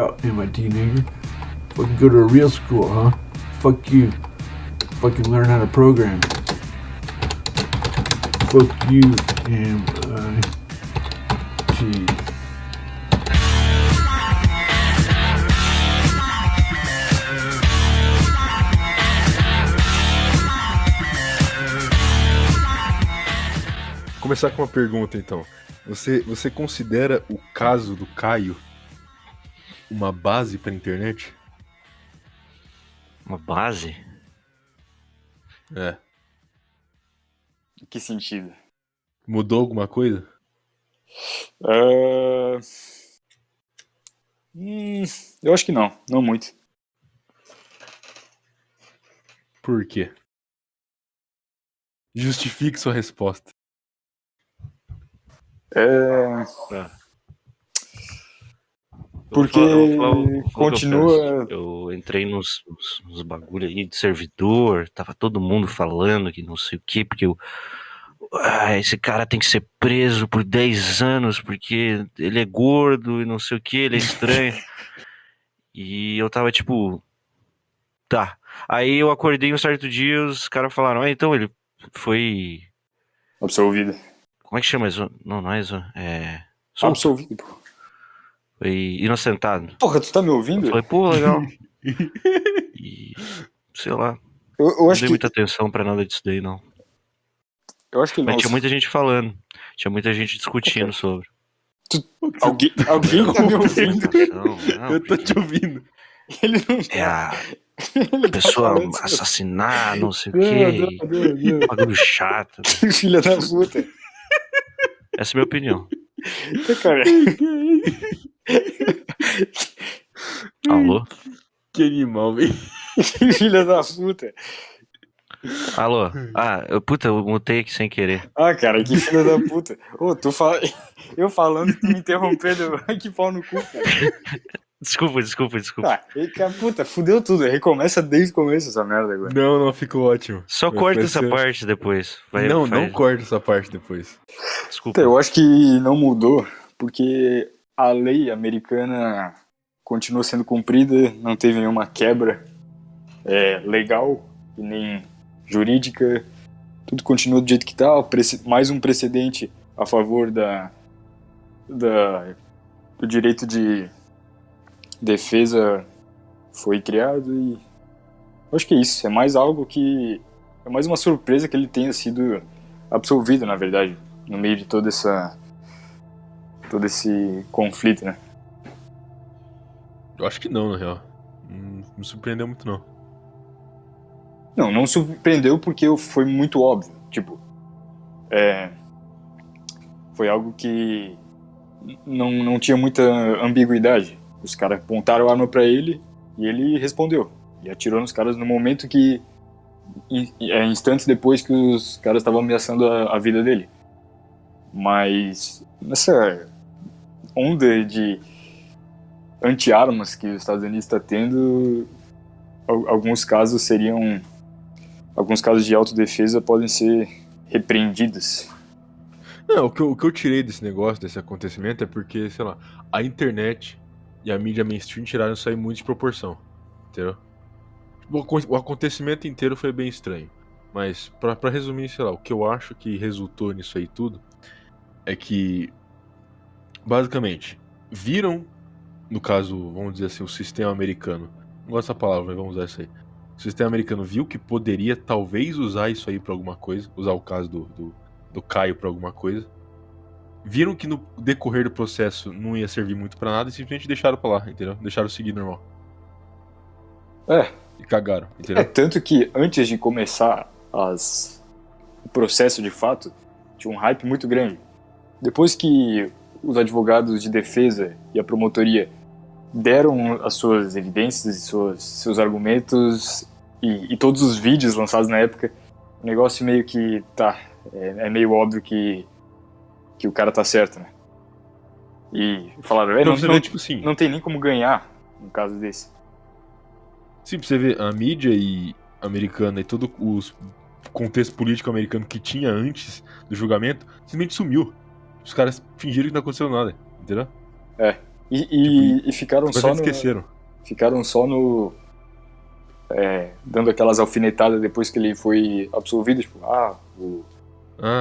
out, MIT nigger. Fucking go to a real school, huh? Fuck you. Fucking learn how to program. Fuck you, MIT. Começar com uma pergunta, então. Você considera o caso do Caio uma base pra internet? Uma base? É. Em que sentido? Mudou alguma coisa? Eu acho que não muito. Por quê? Justifique sua resposta. Porque continua. Eu entrei nos bagulho aí de servidor, tava todo mundo falando que não sei o que, porque esse cara tem que ser preso por 10 anos porque ele é gordo e não sei o que, ele é estranho. E eu tava tipo, tá. Aí eu acordei um certo dia e os caras falaram, então ele foi... Absolvido. Como é que chama isso? Não é isso. Solto. Absolvido, pô. Foi inocentado. Porra, tu tá me ouvindo? Eu falei, pô, legal. E, sei lá, Eu não acho dei que. muita atenção pra nada disso daí, não. Eu acho que Mas não. tinha muita gente falando. Tinha muita gente discutindo sobre. Alguém tá me ouvindo? Não, Eu tô te ouvindo. Ele não É a ele tá pessoa falando sobre- assassinar, não sei o quê. Bagulho chato. Né? Filha da puta. Essa é a minha opinião. Cara. Alô? Que animal, velho. Filha da puta. Alô? Eu mutei aqui sem querer. Cara, que filha da puta. Ô, eu falando e tu me interrompendo. Que pau no cu, cara. Desculpa. Cara, puta, fudeu tudo. Recomeça desde o começo essa merda agora. Não, ficou ótimo. Só corta essa parte depois. Não corta essa parte depois. Desculpa. Eu acho que não mudou, porque a lei americana continua sendo cumprida, não teve nenhuma quebra legal e nem jurídica. Tudo continua do jeito que tá. Mais um precedente a favor do direito de defesa foi criado e eu acho que é isso. É mais algo que... É mais uma surpresa que ele tenha sido absolvido, na verdade, no meio de todo esse conflito, né? Eu acho que não, na real. Não me surpreendeu muito, não. Não surpreendeu porque foi muito óbvio. Tipo, foi algo que não tinha muita ambiguidade. Os caras apontaram a arma pra ele e ele respondeu. E atirou nos caras no momento que... instantes depois que os caras estavam ameaçando a vida dele. Mas nessa onda de anti-armas que os Estados Unidos está tendo, alguns casos de autodefesa podem ser repreendidos. Não, o que eu tirei desse negócio, desse acontecimento, é porque, sei lá, a internet e a mídia mainstream tiraram isso aí muito de proporção, entendeu? O acontecimento inteiro foi bem estranho, mas pra resumir, sei lá, o que eu acho que resultou nisso aí tudo é que, basicamente, viram, no caso, vamos dizer assim, o sistema americano, não gosto dessa palavra, mas vamos usar isso aí. O sistema americano viu que poderia talvez usar isso aí pra alguma coisa, usar o caso do Caio pra alguma coisa. Viram que no decorrer do processo não ia servir muito pra nada e simplesmente deixaram pra lá, entendeu? Deixaram seguir normal. E cagaram, entendeu? Tanto que antes de começar o processo de fato, tinha um hype muito grande. Depois que os advogados de defesa e a promotoria deram as suas evidências e seus argumentos e todos os vídeos lançados na época, o negócio meio que é meio óbvio que o cara tá certo, né? E falaram, tipo assim, não tem nem como ganhar um caso desse. Sim, pra você ver, a mídia americana e todo o contexto político americano que tinha antes do julgamento simplesmente sumiu. Os caras fingiram que não aconteceu nada, entendeu? E ficaram Mas só eles no... esqueceram. Ficaram só no... dando aquelas alfinetadas depois que ele foi absolvido, tipo, Ah,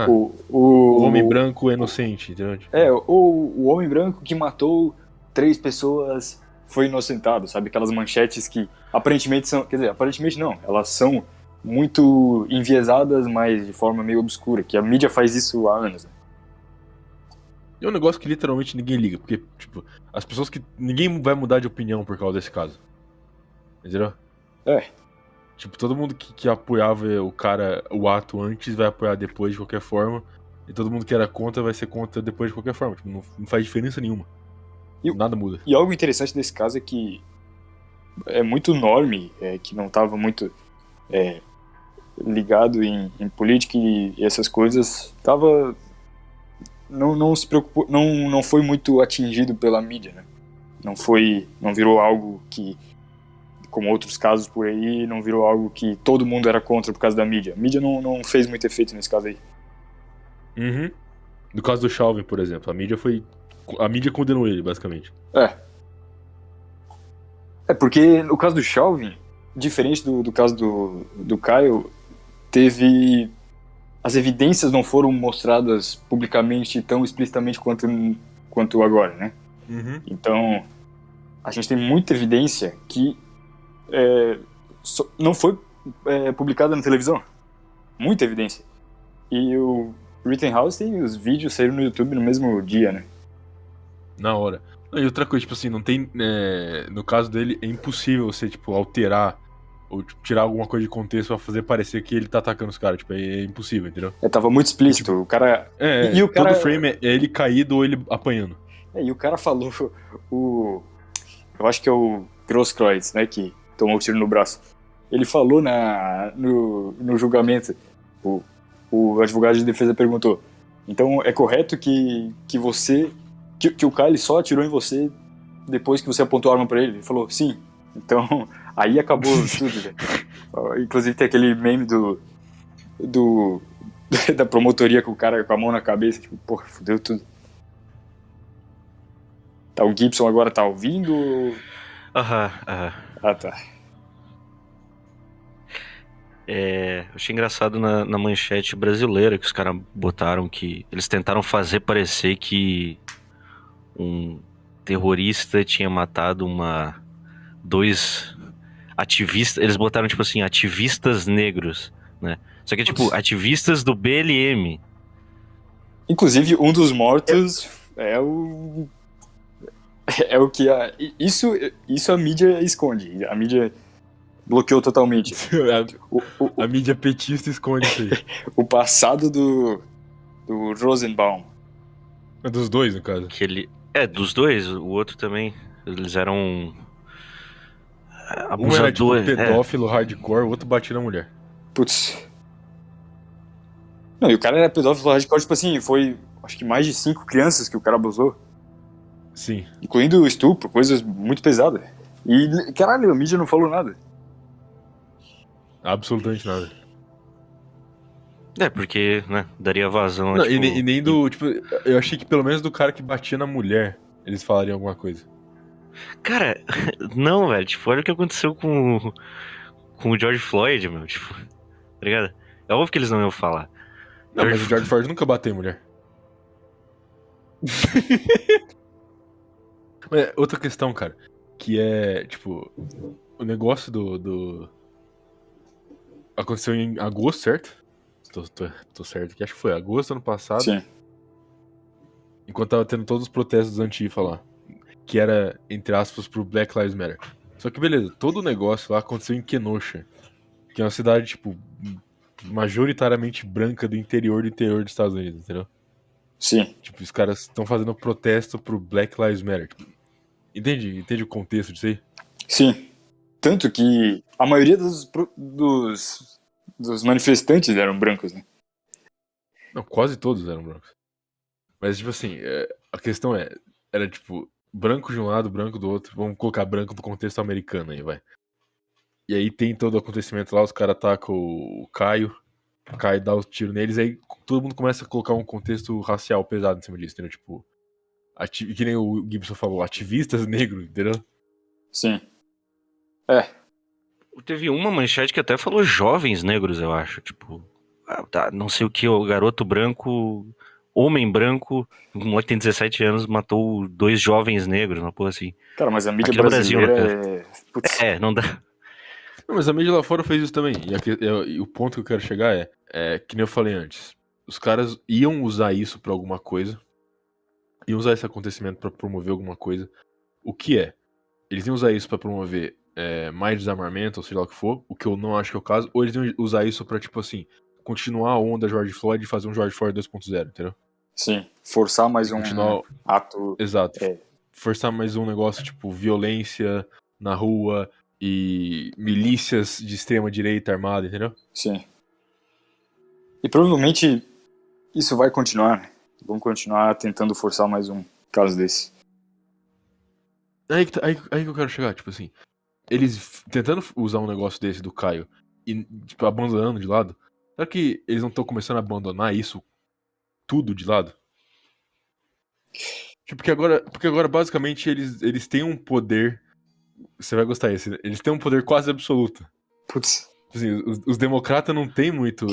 o, o homem o, branco é inocente, entendeu? Tipo, o homem branco que matou 3 pessoas foi inocentado, sabe? Aquelas manchetes que aparentemente são... Quer dizer, aparentemente não, elas são muito enviesadas, mas de forma meio obscura, que a mídia faz isso há anos, né? é um negócio que literalmente ninguém liga, porque, tipo, as pessoas que... Ninguém vai mudar de opinião por causa desse caso. Entendeu? Tipo, todo mundo que apoiava o cara, o ato antes, vai apoiar depois de qualquer forma. E todo mundo que era contra vai ser contra depois de qualquer forma. Tipo, não faz diferença nenhuma. E- Nada muda. E algo interessante desse caso é que é muito norme, que não estava muito ligado em política e essas coisas, não se preocupou, não foi muito atingido pela mídia, né? Não virou algo que, como outros casos por aí, não virou algo que todo mundo era contra por causa da mídia. A mídia não fez muito efeito nesse caso aí. Uhum. No caso do Chauvin, por exemplo, a mídia condenou ele, basicamente. Porque no caso do Chauvin, diferente do caso do Kyle, teve... As evidências não foram mostradas publicamente tão explicitamente quanto agora, né? Uhum. Então, a gente tem muita evidência que não foi publicada na televisão. Muita evidência. E o Rittenhouse tem os vídeos saíram no YouTube no mesmo dia, né? Na hora. E outra coisa, tipo assim, não tem. No caso dele, é impossível você, tipo, alterar ou tipo, tirar alguma coisa de contexto pra fazer parecer que ele tá atacando os caras. Tipo, é impossível, entendeu? Tava muito explícito. O cara. E o cara. Todo frame é ele caído ou ele apanhando. E o cara falou. Eu acho que é o Grosskreutz, né? Que tomou o tiro no braço. Ele falou no julgamento. O advogado de defesa perguntou: então é correto que você. Que o Kyle só atirou em você depois que você apontou a arma pra ele? Ele falou: sim. Então, aí acabou tudo, né? Inclusive tem aquele meme da promotoria com o cara com a mão na cabeça, tipo, porra, fudeu tudo. Tá, o Gibson agora tá ouvindo? Aham. Ah, tá. Achei engraçado na manchete brasileira que os caras botaram que eles tentaram fazer parecer que um terrorista tinha matado dois ativistas. Eles botaram tipo assim, ativistas negros, né? Só que tipo, ativistas do BLM. Inclusive, um dos mortos é o que isso a mídia esconde. A mídia bloqueou totalmente. A mídia petista esconde isso aí. O passado do Rosenbaum. É dos dois, no caso. Dos dois, o outro também. Eles eram Um era tipo abusadores. pedófilo hardcore, o outro batia na mulher. Putz. Não, e o cara era pedófilo hardcore, tipo assim, foi acho que mais de 5 crianças que o cara abusou. Sim. Incluindo estupro, coisas muito pesadas. E, caralho, a mídia não falou nada. Absolutamente nada. Porque, né, daria vazão. Não, tipo, e nem do. Tipo, eu achei que pelo menos do cara que batia na mulher, eles falariam alguma coisa. Cara, não, velho. Tipo, olha o que aconteceu com o George Floyd, meu. Tipo, tá ligado? É óbvio que eles não iam falar. Não, mas o George Floyd nunca bateu em mulher. Mas outra questão, cara, que é, tipo, o negócio aconteceu em agosto, certo? Tô certo aqui, acho que foi agosto do ano passado. Sim. Enquanto tava tendo todos os protestos antifa lá. Que era, entre aspas, pro Black Lives Matter. Só que beleza, todo o negócio lá aconteceu em Kenosha. Que é uma cidade, tipo, majoritariamente branca do interior dos Estados Unidos, entendeu? Sim. Tipo, os caras estão fazendo protesto pro Black Lives Matter. Tipo, entende o contexto disso aí? Sim. Tanto que a maioria dos manifestantes eram brancos, né? Não, quase todos eram brancos. Mas, tipo assim, a questão era tipo, branco de um lado, branco do outro. Vamos colocar branco do contexto americano aí, vai. E aí tem todo o acontecimento lá, os caras atacam o Caio dá o tiro neles, aí todo mundo começa a colocar um contexto racial pesado em cima disso, entendeu? Tipo, que nem o Gibson falou, ativistas negros, entendeu? Sim. Teve uma manchete que até falou jovens negros, eu acho. Tipo, não sei o que, o garoto branco, homem branco, um moleque que tem 17 anos, matou 2 jovens negros, uma porra assim. Cara, mas a mídia Aqui no Brasil, brasileira Putz, Não dá. Não, mas a mídia lá fora fez isso também. E o ponto que eu quero chegar é que nem eu falei antes. Os caras iam usar isso pra alguma coisa. Iam usar esse acontecimento pra promover alguma coisa. O que é? Eles iam usar isso pra promover mais desarmamento, ou seja lá o que for, o que eu não acho que é o caso, ou eles iam usar isso pra, tipo assim, continuar a onda George Floyd e fazer um George Floyd 2.0, entendeu? sim. Forçar mais um Continuar. ato. Exato. É. Forçar mais um negócio tipo violência na rua e milícias de extrema direita armada, entendeu? Sim. E provavelmente isso vai continuar, né? Vão continuar tentando forçar mais um caso desse. Aí que eu quero chegar, tipo assim. Eles tentando usar um negócio desse do Caio e, tipo, abandonando de lado. Será que eles não estão começando a abandonar isso tudo de lado? Tipo, porque agora basicamente eles têm um poder. Você vai gostar desse, né? Eles têm um poder quase absoluto. Putz. Tipo assim, os democratas não têm muito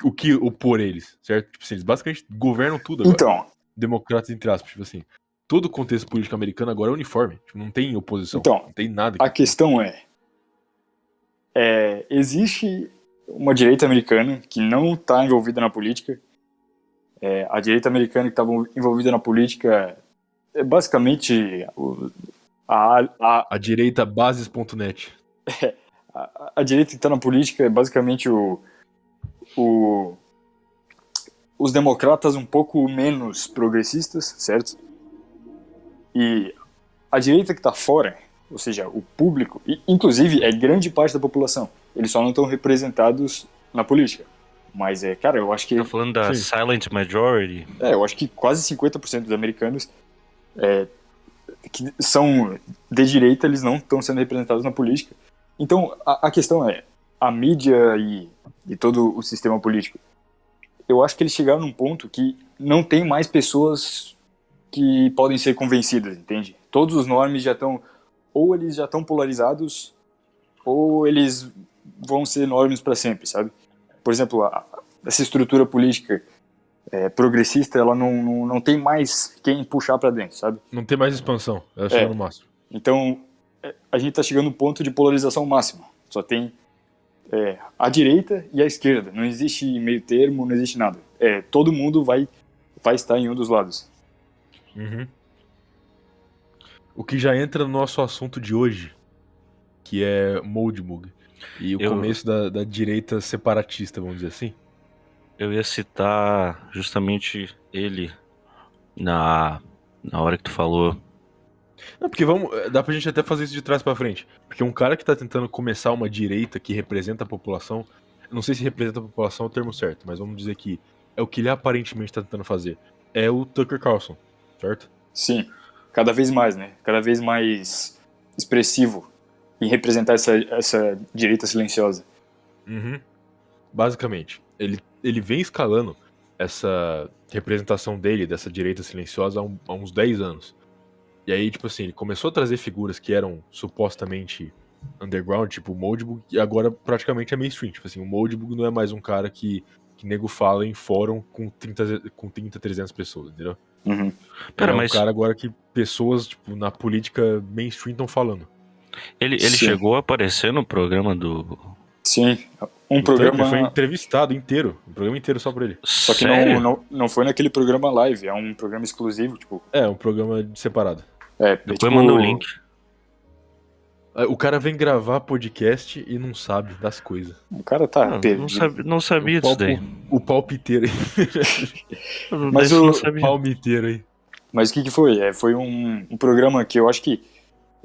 o que opor eles, certo? Tipo assim, eles basicamente governam tudo agora. Então, Democratas, entre aspas, tipo assim. Todo o contexto político americano agora é uniforme. Tipo, não tem oposição. Então, não tem nada. a questão existe uma direita americana que não está envolvida na política. A direita americana que estava envolvida na política é basicamente A direita bases.net. a direita que está na política é basicamente os democratas um pouco menos progressistas, certo? E a direita que está fora, ou seja, o público, inclusive é grande parte da população, eles só não estão representados na política. Mas, cara, eu acho que... Tá falando da Sim. Silent Majority? eu acho que quase 50% dos americanos que são de direita, eles não estão sendo representados na política. Então, a questão é, a mídia e todo o sistema político, eu acho que eles chegaram num ponto que não tem mais pessoas que podem ser convencidas, entende? Todos os normes já estão, ou eles já estão polarizados, ou eles vão ser normes para sempre, sabe? Por exemplo, essa estrutura política progressista, ela não tem mais quem puxar para dentro, sabe? Não tem mais expansão. Ela chega no máximo. Então, a gente está chegando no ponto de polarização máxima. Só tem a direita e a esquerda. Não existe meio termo, não existe nada. Todo mundo vai estar em um dos lados. Uhum. O que já entra no nosso assunto de hoje, que é Moldbug. E o começo da direita separatista, vamos dizer assim. Eu ia citar justamente ele na hora que tu falou. Não, porque dá pra gente até fazer isso de trás pra frente. Porque um cara que tá tentando começar uma direita que representa a população, eu não sei se representa a população é o termo certo, mas vamos dizer que é o que ele aparentemente tá tentando fazer. É o Tucker Carlson, certo? Sim, cada vez mais, né? Cada vez mais expressivo em representar essa direita silenciosa. Uhum. Basicamente, ele vem escalando essa representação dele, dessa direita silenciosa, há uns 10 anos. E aí, tipo assim, ele começou a trazer figuras que eram supostamente underground, tipo o Moldbug, e agora praticamente é mainstream. Tipo assim, o Moldbug não é mais um cara que nego fala em fórum com 30, 300 pessoas, entendeu? Uhum. Ele é um cara agora que pessoas, tipo, na política mainstream estão falando. Ele Sim. chegou a aparecer no programa do... Sim, um O Tucker programa... foi entrevistado inteiro, um programa inteiro só pra ele. Só que Sério? não foi naquele programa live, é um programa exclusivo, tipo... É, um programa separado. Depois tipo, manda o link. O cara vem gravar podcast e não sabe das coisas. O cara tá perdido. Não sabia disso daí. O palpiteiro aí. Mas Desse eu não o sabia. Palmiteiro aí. Mas o que foi? Foi um programa que eu acho que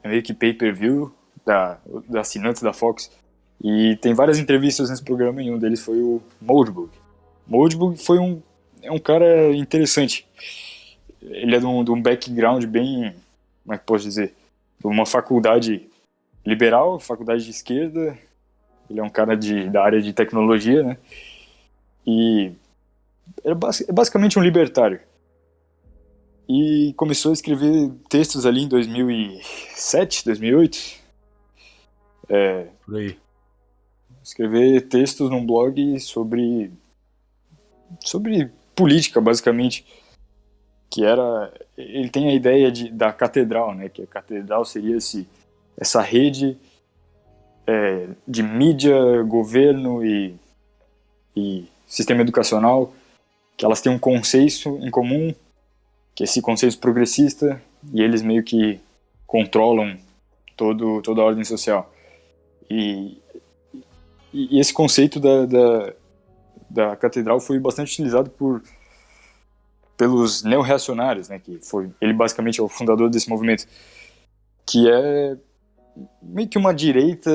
é meio que pay-per-view da assinantes da Fox. E tem várias entrevistas nesse programa e um deles foi o Moldbug. Moldbug foi um cara interessante. Ele é de um background bem, como é que posso dizer? De uma faculdade liberal, faculdade de esquerda. Ele é um cara da área de tecnologia, né? E é basicamente um libertário. e começou a escrever textos ali em 2007, 2008. Por aí. Escrever textos num blog sobre política, basicamente. Que era... Ele tem a ideia da catedral, né? Que a catedral seria essa rede de mídia, governo e sistema educacional, que elas têm um consenso em comum, que é esse consenso progressista, e eles meio que controlam toda a ordem social. E esse conceito da catedral foi bastante utilizado pelos neo-reacionários, né, ele basicamente é o fundador desse movimento, que é meio que uma direita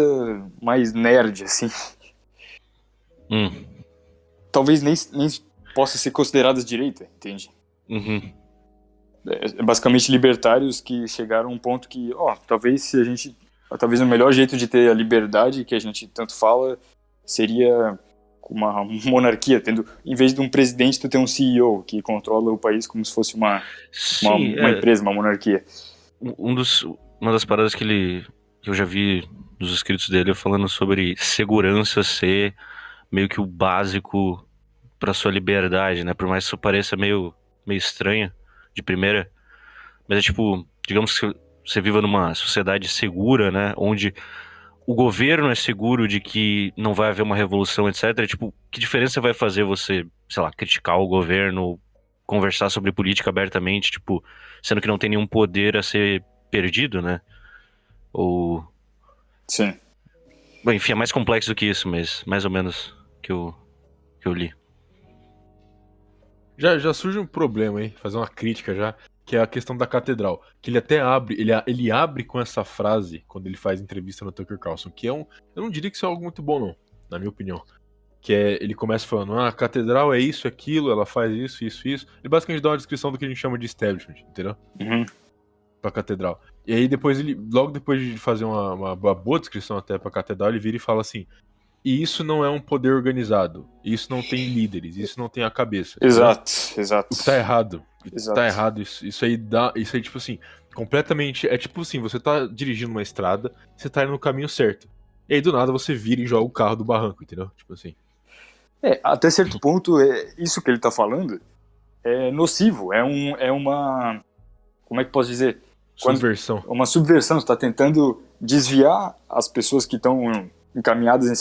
mais nerd, assim. Talvez nem possa ser considerada direita, entende? Uhum. É basicamente libertários que chegaram a um ponto que, talvez o melhor jeito de ter a liberdade que a gente tanto fala seria uma monarquia, em vez de um presidente, tu tem um CEO que controla o país como se fosse uma empresa, uma monarquia. Uma das paradas que eu já vi nos escritos dele falando sobre segurança ser meio que o básico para sua liberdade, né? Por mais que isso pareça meio estranho de primeira, mas é tipo, digamos que você viva numa sociedade segura, né? Onde o governo é seguro de que não vai haver uma revolução, etc. Tipo, que diferença vai fazer você, sei lá, criticar o governo, conversar sobre política abertamente, tipo, sendo que não tem nenhum poder a ser perdido, né? Ou... Sim. Bom, enfim, é mais complexo do que isso, mas mais ou menos que eu li. Já surge um problema, hein? Fazer uma crítica já, que é a questão da catedral. Que ele até abre, ele abre com essa frase quando ele faz entrevista no Tucker Carlson, que eu não diria que isso é algo muito bom, não, na minha opinião. Que ele começa falando, a catedral é isso, aquilo, ela faz isso, isso, isso. Ele basicamente dá uma descrição do que a gente chama de establishment, entendeu? Uhum. Pra catedral. E aí depois logo depois de fazer uma boa descrição até pra catedral, ele vira e fala assim: e isso não é um poder organizado, isso não tem líderes, isso não tem a cabeça. Exato. O que tá errado. Exato. Tá errado, isso aí tipo assim, completamente, é tipo assim, você tá dirigindo uma estrada, você tá indo no caminho certo. E aí do nada você vira e joga o carro do barranco, entendeu? Tipo assim. Até certo ponto, isso que ele tá falando é nocivo, é uma... Como é que posso dizer? Subversão. Uma subversão, você tá tentando desviar as pessoas que estão encaminhadas em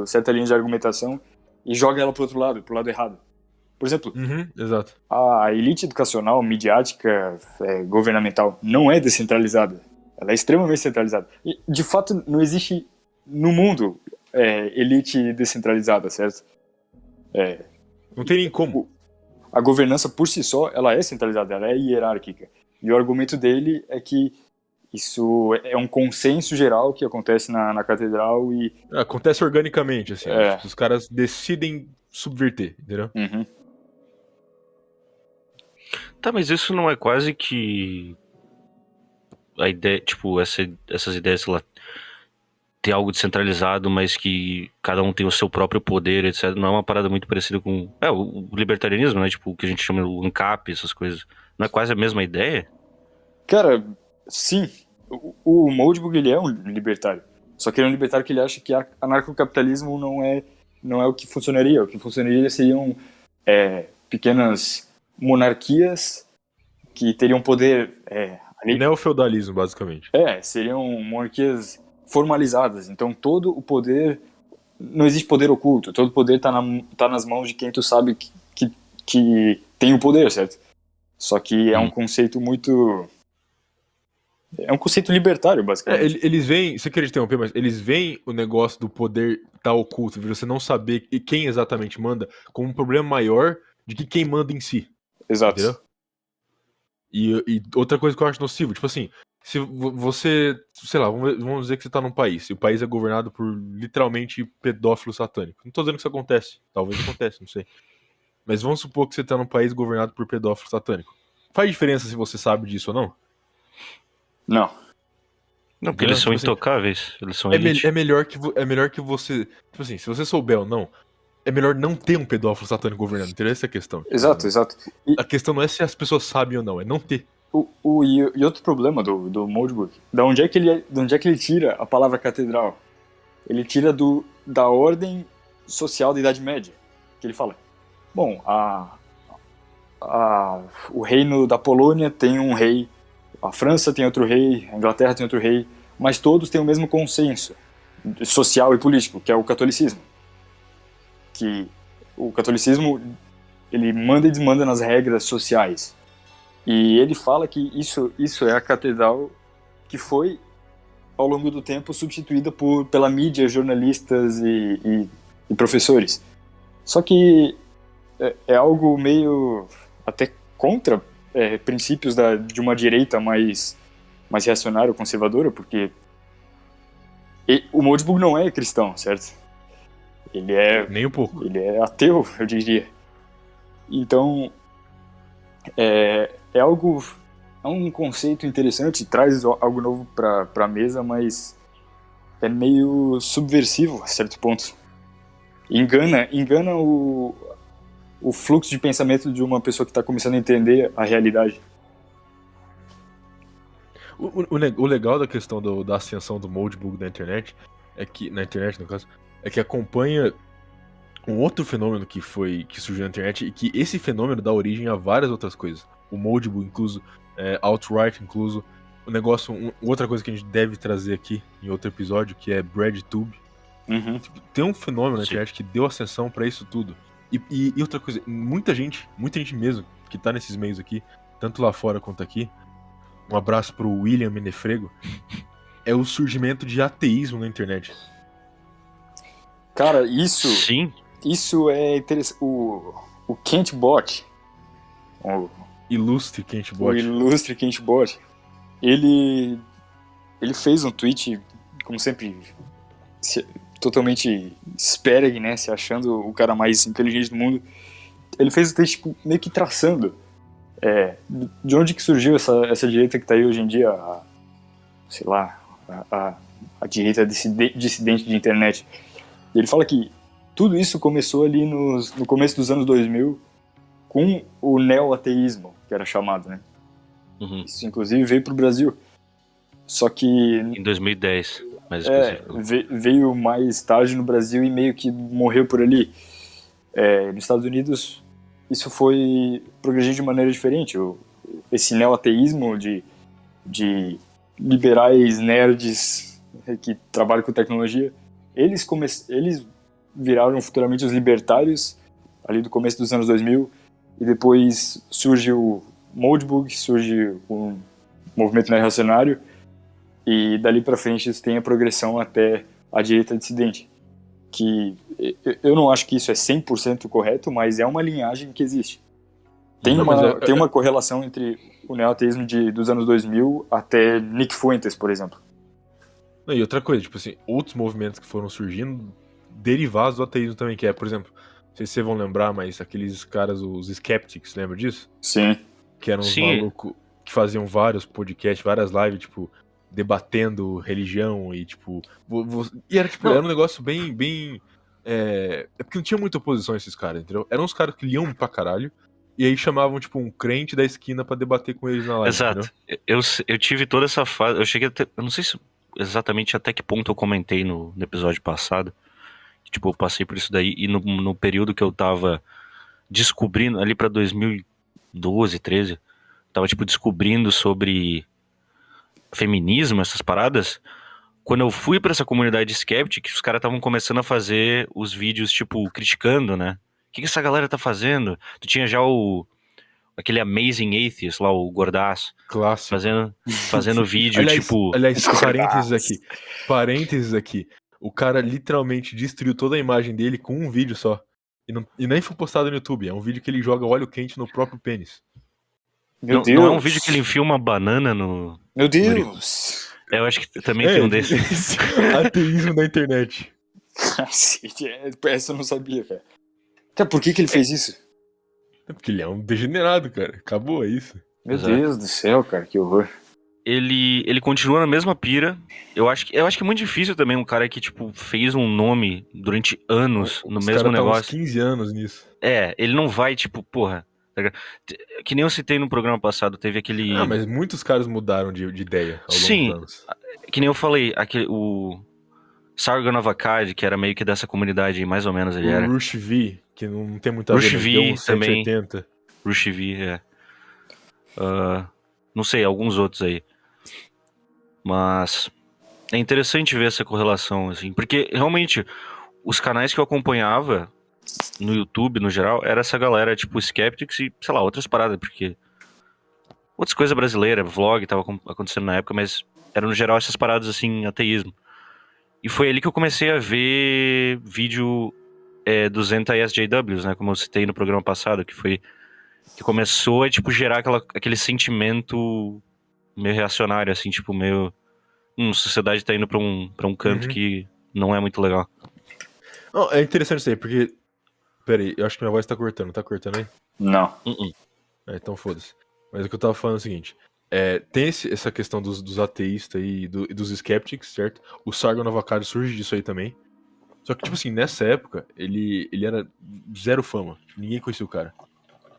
certa linha de argumentação e joga ela pro lado errado. Por exemplo, exato. a elite educacional, midiática, governamental não é descentralizada. Ela é extremamente centralizada. E, de fato, não existe no mundo elite descentralizada, certo? Não tem nem como. A governança por si só, ela é centralizada, ela é hierárquica. E o argumento dele é que isso é um consenso geral que acontece na catedral e... Acontece organicamente, assim. Os caras decidem subverter, entendeu? Uhum. Tá, mas isso não é quase que a ideia, tipo, essas ideias, sei lá, ter algo descentralizado, mas que cada um tem o seu próprio poder, etc. Não é uma parada muito parecida com o libertarianismo, né? Tipo, o que a gente chama de ANCAP, essas coisas. Não é quase a mesma ideia? Cara, sim. O Moldbug, ele é um libertário. Só que ele é um libertário que ele acha que anarcocapitalismo não é o que funcionaria. O que funcionaria seriam pequenas monarquias que teriam poder... Neofeudalismo, basicamente. Seriam monarquias formalizadas. Então todo o poder... Não existe poder oculto. Todo o poder tá nas mãos de quem tu sabe que tem o poder, certo? Só que é um conceito muito... É um conceito libertário, basicamente. Eles veem, você queria interromper, mas eles veem o negócio do poder tá oculto, de você não saber quem exatamente manda, como um problema maior de que quem manda em si. Exato. Entendeu? E outra coisa que eu acho nocivo, tipo assim, se você, sei lá, vamos dizer que você tá num país, e o país é governado por literalmente pedófilo satânico. Não tô dizendo que isso acontece, talvez acontece, não sei. Mas vamos supor que você tá num país governado por pedófilo satânico. Faz diferença se você sabe disso ou não? Não. Não, porque eles são intocáveis. Eles são elite. É melhor que você... Tipo assim, se você souber ou não, é melhor não ter um pedófilo satânico governando, entendeu? Essa é a questão. Exato, exato. E, A questão não é se as pessoas sabem ou não, é não ter. e outro problema do Moldbook, de onde é que ele tira a palavra catedral? Ele tira da ordem social da Idade Média. Que ele fala, bom, o reino da Polônia tem um rei, a França tem outro rei, a Inglaterra tem outro rei, mas todos têm o mesmo consenso social e político, que é o catolicismo. Que o catolicismo, ele manda e desmanda nas regras sociais. E ele fala que isso é a catedral que foi, ao longo do tempo, substituída pela mídia, jornalistas e professores. Só que é algo meio até contra princípios de uma direita mais reacionária, conservadora, porque o Moldbook não é cristão, certo? Nem um pouco. Ele é ateu, eu diria. Então, é um conceito interessante, traz algo novo para a mesa, mas é meio subversivo a certo ponto. Engana o fluxo de pensamento de uma pessoa que está começando a entender a realidade. O legal da questão da ascensão do Moldbook na internet, no caso, é que acompanha um outro fenômeno que surgiu na internet e que esse fenômeno dá origem a várias outras coisas. O Moldbook incluso, alt-right incluso, outra coisa que a gente deve trazer aqui em outro episódio, que é BreadTube. Uhum. Tem um fenômeno na Sim. internet que deu ascensão pra isso tudo. E outra coisa, muita gente mesmo que tá nesses meios aqui, tanto lá fora quanto aqui, um abraço pro William Menefrego, é o surgimento de ateísmo na internet. Cara, isso é interessante. O Kent Bot, Ilustre Kent o Bot. ilustre Kent Bot, ele fez um tweet, como sempre, totalmente Sperg, né, se achando o cara mais inteligente do mundo. Ele fez um tweet tipo, meio que traçando de onde que surgiu essa direita que tá aí hoje em dia, sei lá, a direita dissidente de internet. E ele fala que tudo isso começou ali no começo dos anos 2000 com o neo-ateísmo, que era chamado, né? Uhum. Isso, inclusive, veio pro Brasil. Só que Em 2010, mais específico. veio mais tarde no Brasil e meio que morreu por ali. Nos Estados Unidos, isso foi progredindo de maneira diferente. Esse neo-ateísmo de liberais nerds que trabalham com tecnologia, eles viraram futuramente os libertários ali do começo dos anos 2000, e depois surge o Moldbook, surge o movimento reacionário, e dali pra frente isso tem a progressão até a direita dissidente, que eu não acho que isso é 100% correto, mas é uma linhagem que existe. Tem uma correlação entre o neoateísmo dos anos 2000 até Nick Fuentes, por exemplo. E outra coisa, tipo assim, outros movimentos que foram surgindo derivados do ateísmo também, que por exemplo, não sei se vocês vão lembrar, mas aqueles caras, os Skeptics, lembra disso? Sim. Que eram os Sim. malucos que faziam vários podcasts, várias lives, tipo, debatendo religião e, tipo... E era, tipo, era um negócio bem... É porque não tinha muita oposição a esses caras, entendeu? Eram uns caras que liam pra caralho, e aí chamavam, tipo, um crente da esquina pra debater com eles na live, Exato. entendeu? Eu tive toda essa fase. Eu cheguei até. Eu não sei exatamente até que ponto eu comentei no episódio passado. Que, tipo, eu passei por isso daí. E no período que eu tava descobrindo, ali pra 2012, 13, tava, tipo, descobrindo sobre feminismo, essas paradas. Quando eu fui pra essa comunidade skeptic, os caras estavam começando a fazer os vídeos, tipo, criticando, né? O que essa galera tá fazendo? Tu tinha já aquele Amazing Atheist lá, o gordaço, Clássico. fazendo vídeo, Aliás, Gordaço. parênteses aqui. O cara literalmente destruiu toda a imagem dele com um vídeo só. E nem foi postado no YouTube. É um vídeo que ele joga óleo quente no próprio pênis. Meu não, Deus. não é um vídeo que ele enfia uma banana no... Meu Deus. Eu acho que também tem um desses. Ateísmo na internet. Cacete, essa eu não sabia, cara. Cara, por que ele fez isso? É porque ele é um degenerado, cara. Acabou, é isso. Meu Exato. Deus do céu, cara, que horror. ele continua na mesma pira. Eu acho que é muito difícil também um cara que, tipo, fez um nome durante anos no Os mesmo caras tá uns negócio. 15 anos nisso. Ele não vai, tipo, porra. Tá ligado? Que nem eu citei no programa passado, teve aquele. Ah, mas muitos caras mudaram de ideia ao longo Sim, dos anos. que nem eu falei, o Sargon of Akkad, que era meio que dessa comunidade, mais ou menos ele O era. Rush V, que não tem muito a ver, Rush mas deu V um também. 780. Rush V, é. Não sei, alguns outros aí. Mas é interessante ver essa correlação, assim, porque realmente os canais que eu acompanhava no YouTube, no geral, era essa galera, tipo, Skeptics e, sei lá, outras paradas, porque outras coisas brasileiras, vlog tava acontecendo na época, mas eram, no geral, essas paradas, assim, ateísmo. E foi ali que eu comecei a ver vídeo dos anti-SJWs, né, como eu citei no programa passado, que começou a, tipo, gerar aquele sentimento meio reacionário, assim, tipo, meio... a sociedade tá indo pra um canto que não é muito legal. Não, é interessante isso aí, porque... Pera aí, eu acho que minha voz tá cortando. Tá cortando aí? Não. Então foda-se. Mas o que eu tava falando é o seguinte. Tem essa questão dos ateístas e dos skeptics, certo? O Sargon of Akkad surge disso aí também. Só que, tipo assim, nessa época, ele era zero fama. Ninguém conhecia o cara.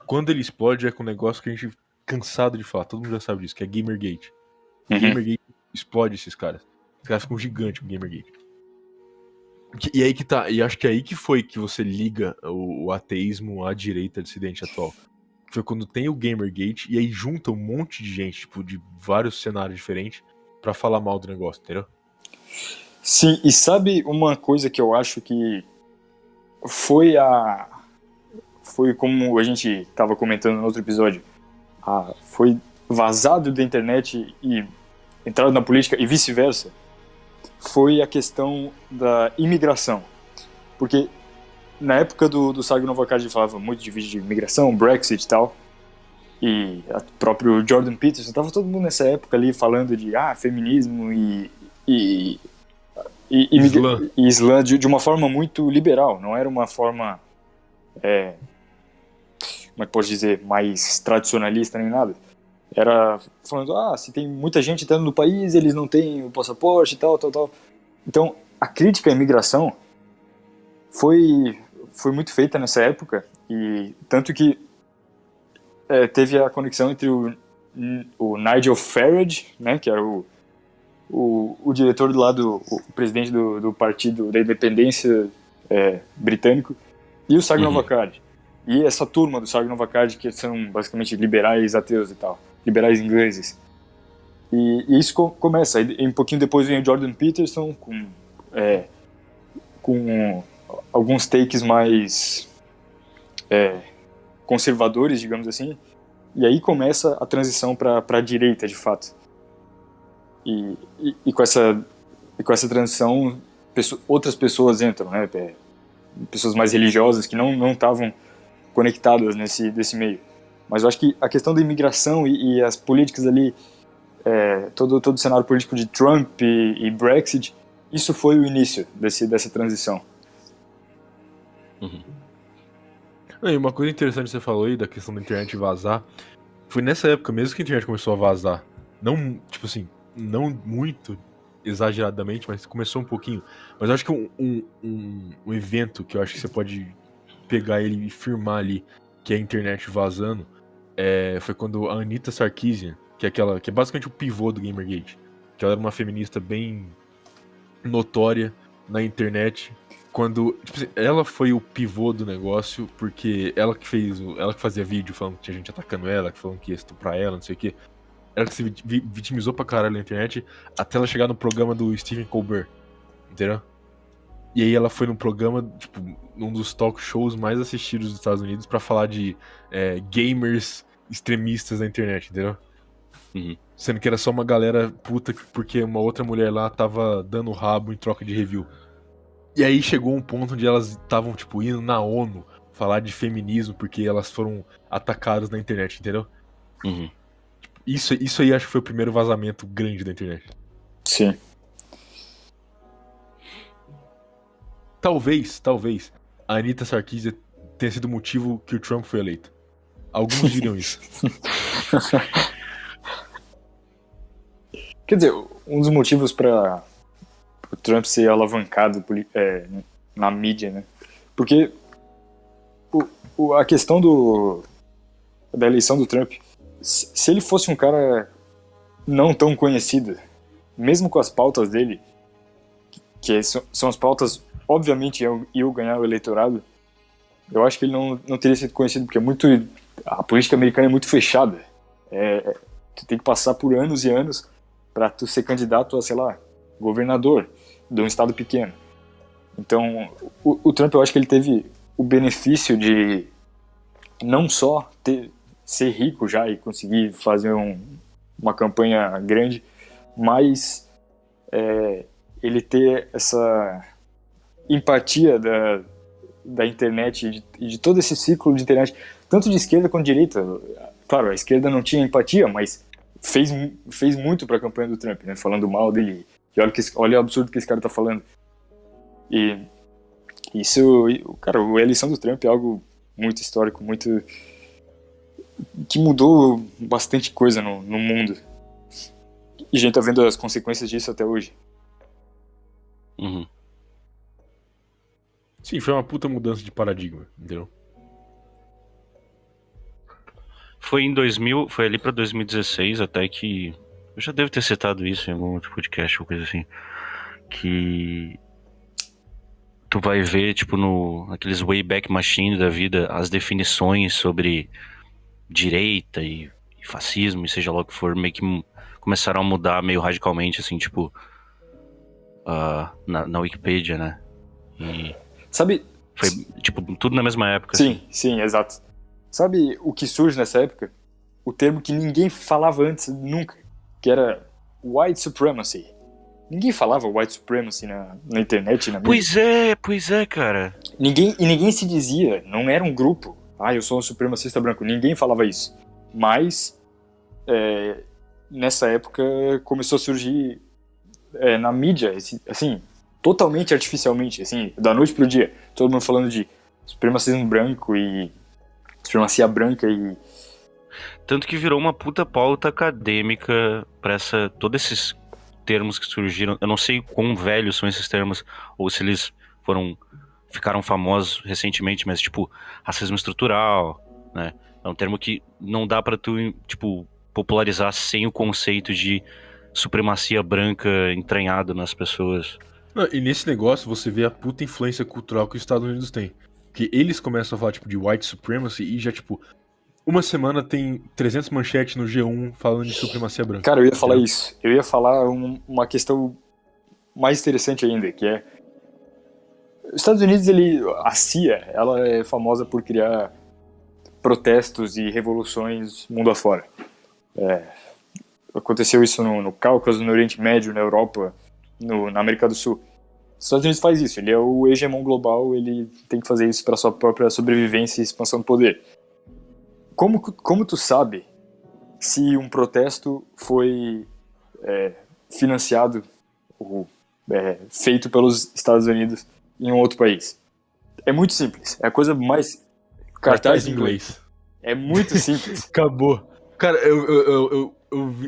Quando ele explode, é com um negócio que a gente cansado de falar. Todo mundo já sabe disso, que é Gamergate. Gamergate explode esses caras. Os caras ficam gigantes com Gamergate. E aí que tá, e acho que é aí que foi que você liga o ateísmo à direita dissidente atual. Foi quando tem o Gamergate e aí junta um monte de gente, tipo, de vários cenários diferentes pra falar mal do negócio, entendeu? Sim, e sabe uma coisa que eu acho que foi como a gente tava comentando no outro episódio, foi vazado da internet e entrado na política e vice-versa, foi a questão da imigração. Porque na época do Sargon of Akkad falava muito de vídeo de imigração, Brexit e tal, e o próprio Jordan Peterson, tava todo mundo nessa época ali falando de feminismo e Islã. Islã de uma forma muito liberal, não era uma forma, como é que posso dizer, mais tradicionalista nem nada. Era falando, se tem muita gente entrando no país, eles não têm o passaporte e tal. Então, a crítica à imigração foi muito feita nessa época, e tanto que teve a conexão entre o Nigel Farage, né, que era o diretor do lado, o presidente do Partido da Independência britânico, e o Sargon of Akkad. E essa turma do Sargon of Akkad, que são basicamente liberais ateus e tal, liberais ingleses. E isso começa. E um pouquinho depois vem o Jordan Peterson com alguns takes mais conservadores, digamos assim. E aí começa a transição para a direita, de fato. E com essa transição, outras pessoas entram, né? Pessoas mais religiosas que não estavam conectadas desse meio. Mas eu acho que a questão da imigração e as políticas ali, todo o cenário político de Trump e Brexit, isso foi o início dessa transição. E uma coisa interessante que você falou aí da questão da internet vazar, foi nessa época mesmo que a internet começou a vazar. Não, tipo assim, não muito exageradamente, mas começou um pouquinho. Mas eu acho que um evento que eu acho que você pode pegar ele e firmar ali que é a internet vazando foi quando a Anita Sarkeesian, que é basicamente o pivô do Gamergate, que ela era uma feminista bem notória na internet. Quando, tipo assim, ela foi o pivô do negócio, porque ela que fazia vídeo falando que tinha gente atacando ela, que falando que ia estuprar ela, não sei o que. Ela que se vitimizou pra caralho na internet até ela chegar no programa do Stephen Colbert, entendeu? E aí ela foi no programa, tipo, num dos talk shows mais assistidos dos Estados Unidos pra falar de gamers extremistas na internet, entendeu? Sendo que era só uma galera puta porque uma outra mulher lá tava dando rabo em troca de review. E aí chegou um ponto onde elas estavam, tipo, indo na ONU falar de feminismo porque elas foram atacadas na internet, entendeu? Isso aí acho que foi o primeiro vazamento grande da internet. Sim. Talvez a Anita Sarkeesian tenha sido o motivo que o Trump foi eleito. Alguns diriam isso. Quer dizer, um dos motivos para o Trump ser alavancado na mídia, né? Porque a questão da eleição do Trump, se ele fosse um cara não tão conhecido, mesmo com as pautas dele, que são as pautas, obviamente, iam ganhar o eleitorado, eu acho que ele não teria sido conhecido, porque a política americana é muito fechada. Tu tem que passar por anos e anos para tu ser candidato a, sei lá, governador de um estado pequeno. Então, o Trump, eu acho que ele teve o benefício de não só ser rico já e conseguir fazer uma campanha grande, mas ele ter essa empatia da internet e de todo esse ciclo de internet, tanto de esquerda quanto de direita. Claro, a esquerda não tinha empatia, mas fez muito para a campanha do Trump, né? Falando mal dele. E olha o absurdo que esse cara tá falando. E isso, cara, a eleição do Trump é algo muito histórico, muito que mudou bastante coisa no mundo. E a gente tá vendo as consequências disso até hoje. Uhum. Sim, foi uma puta mudança de paradigma, entendeu? Foi ali pra 2016 até que... Eu já devo ter citado isso em algum outro podcast ou coisa assim. Que... Tu vai ver, tipo, aqueles Wayback Machine da vida, as definições sobre direita e fascismo, e seja lá o que for, meio que começaram a mudar meio radicalmente, assim, tipo... na Wikipedia, né? E... Sabe? Foi, tipo, tudo na mesma época. Sim, assim. sim, exato. Sabe o que surge nessa época? O termo que ninguém falava antes, nunca, que era white supremacy. Ninguém falava white supremacy na internet, na mídia. Pois é, cara. Ninguém se dizia, não era um grupo. Eu sou um supremacista branco. Ninguém falava isso. Mas, nessa época, começou a surgir na mídia, assim, totalmente artificialmente, assim, da noite pro dia. Todo mundo falando de supremacismo branco e supremacia branca e... Tanto que virou uma puta pauta acadêmica pra todos esses termos que surgiram. Eu não sei quão velhos são esses termos, ou se eles ficaram famosos recentemente, mas tipo, racismo estrutural, né? É um termo que não dá pra tu, tipo, popularizar sem o conceito de supremacia branca entranhado nas pessoas. Não, e nesse negócio você vê a puta influência cultural que os Estados Unidos têm. Que eles começam a falar, tipo, de white supremacy e já, tipo, uma semana tem 300 manchetes no G1 falando de supremacia branca. Cara, eu ia falar isso. Eu ia falar uma questão mais interessante ainda, que é... Os Estados Unidos, a CIA, ela é famosa por criar protestos e revoluções mundo afora. Aconteceu isso no Cáucaso, no Oriente Médio, na Europa, na América do Sul. Os Estados Unidos faz isso, ele é o hegemon global, ele tem que fazer isso para sua própria sobrevivência e expansão do poder. Como tu sabe se um protesto foi financiado ou feito pelos Estados Unidos em um outro país? É muito simples, é a coisa mais... Cartaz em inglês. É muito simples. Acabou. Cara, eu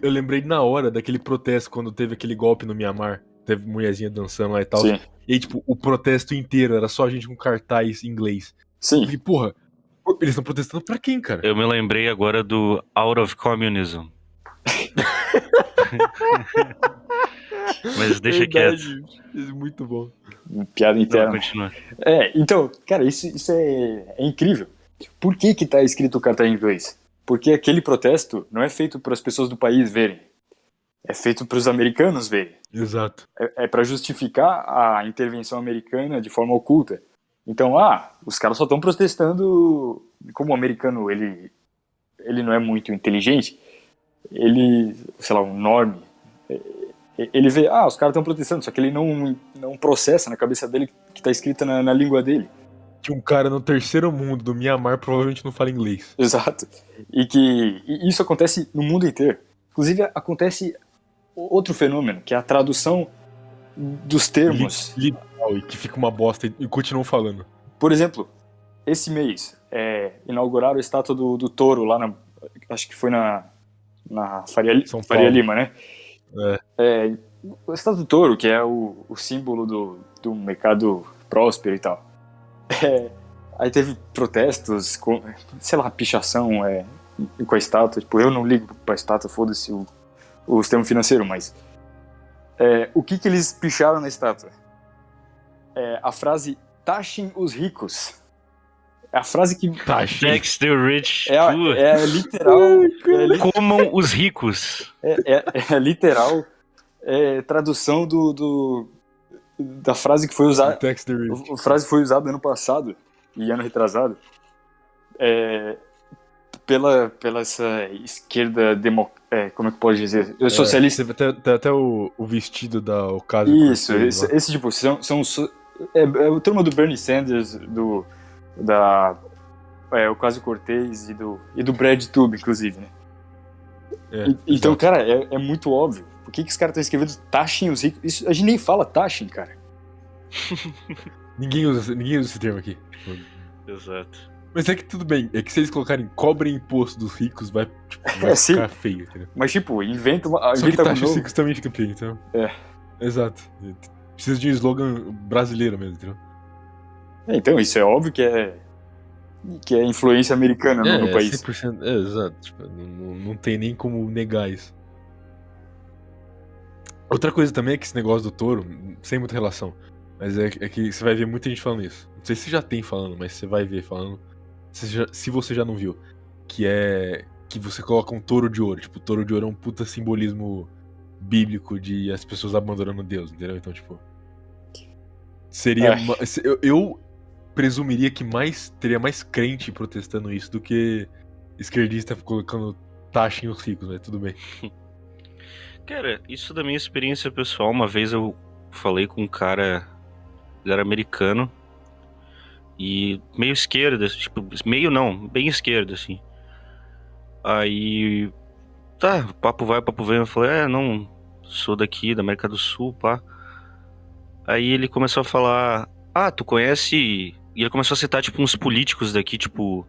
lembrei na hora daquele protesto quando teve aquele golpe no Mianmar. Teve mulherzinha dançando lá e tal. Sim. E aí, tipo, o protesto inteiro era só gente com cartaz em inglês. Sim. E, porra, eles estão protestando pra quem, cara? Eu me lembrei agora do Out of Communism. Mas deixa quieto. Muito bom. Piada interna. Não, continua. Então, cara, isso é incrível. Por que tá escrito cartaz em inglês? Porque aquele protesto não é feito para as pessoas do país verem. É feito para os americanos verem. Exato. É para justificar a intervenção americana de forma oculta. Então, os caras só estão protestando. Como o americano, ele não é muito inteligente, ele, sei lá, um norme, ele vê, os caras estão protestando, só que ele não processa na cabeça dele que está escrito na língua dele. Que um cara no terceiro mundo do Mianmar provavelmente não fala inglês. Exato. E isso acontece no mundo inteiro. Inclusive, acontece outro fenômeno, que é a tradução dos termos. Literal, e que fica uma bosta e continuam falando. Por exemplo, esse mês, inauguraram a estátua do touro lá acho que foi na Faria Lima, né? O Estado do Touro, que é o símbolo do mercado próspero e tal. Aí teve protestos, sei lá, pichação com a estátua. Tipo, eu não ligo pra estátua, foda-se o sistema financeiro, mas... o que eles picharam na estátua? A frase, taxem os ricos. É a frase que... Tax the rich. É literal... Comam os ricos. É literal tradução da frase que foi usada. A frase foi usada ano passado e ano retrasado pela essa esquerda como é que pode dizer? Socialista. Tem até o vestido da ocasião. Isso, esse tipo, são a turma do Bernie Sanders, Ocasio-Cortez e do Brad Tube, inclusive, né? Então, cara, é muito óbvio. Por que os caras estão escrevendo taxem os ricos? Isso, a gente nem fala taxem, cara. Ninguém usa esse termo aqui. Exato. Mas é que tudo bem, é que se eles colocarem cobrem imposto dos ricos, vai ficar feio, entendeu? Mas, tipo, inventa Só que taxa novo. os ricos também fica feio, então. Exato. Precisa de um slogan brasileiro mesmo, entendeu? Então, isso é óbvio que é influência americana no país. 100%, exato. Tipo, não tem nem como negar isso. Outra coisa também é que esse negócio do touro, sem muita relação, mas é que você vai ver muita gente falando isso. Não sei se já tem falando, mas você vai ver falando, se você já não viu, que é que você coloca um touro de ouro. Tipo, o touro de ouro é um puta simbolismo bíblico de as pessoas abandonando Deus, entendeu? Então, tipo, seria... Eu presumiria que teria mais crente protestando isso do que esquerdista colocando taxa em os ricos, né? Tudo bem. Cara, isso da minha experiência pessoal, uma vez eu falei com um cara, ele era americano, e meio esquerda, tipo, meio não, bem esquerda, assim. Aí, tá, papo vai, papo vem, eu falei, não, sou daqui, da América do Sul, pá. Aí ele começou a falar, tu conhece... E ele começou a citar, tipo, uns políticos daqui, tipo,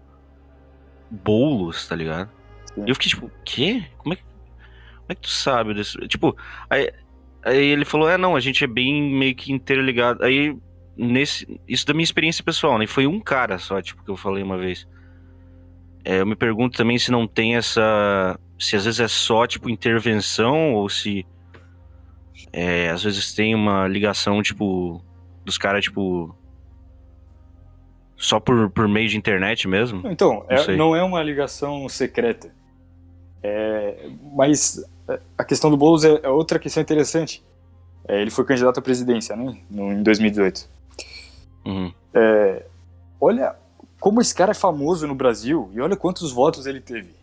Boulos, tá ligado? Sim. E eu fiquei, tipo, quê? Como é que tu sabe desse... Tipo, aí ele falou, não, a gente é bem meio que interligado. Aí, isso da minha experiência pessoal, né? E foi um cara só, tipo, que eu falei uma vez. Eu me pergunto também se não tem essa... Se às vezes é só, tipo, intervenção, ou se... às vezes tem uma ligação, tipo... Dos caras, tipo... Só por meio de internet mesmo? Então, não é uma ligação secreta. Mas a questão do Boulos é outra questão interessante. Ele foi candidato à presidência, né? Em 2018. Uhum. Olha como esse cara é famoso no Brasil e olha quantos votos ele teve.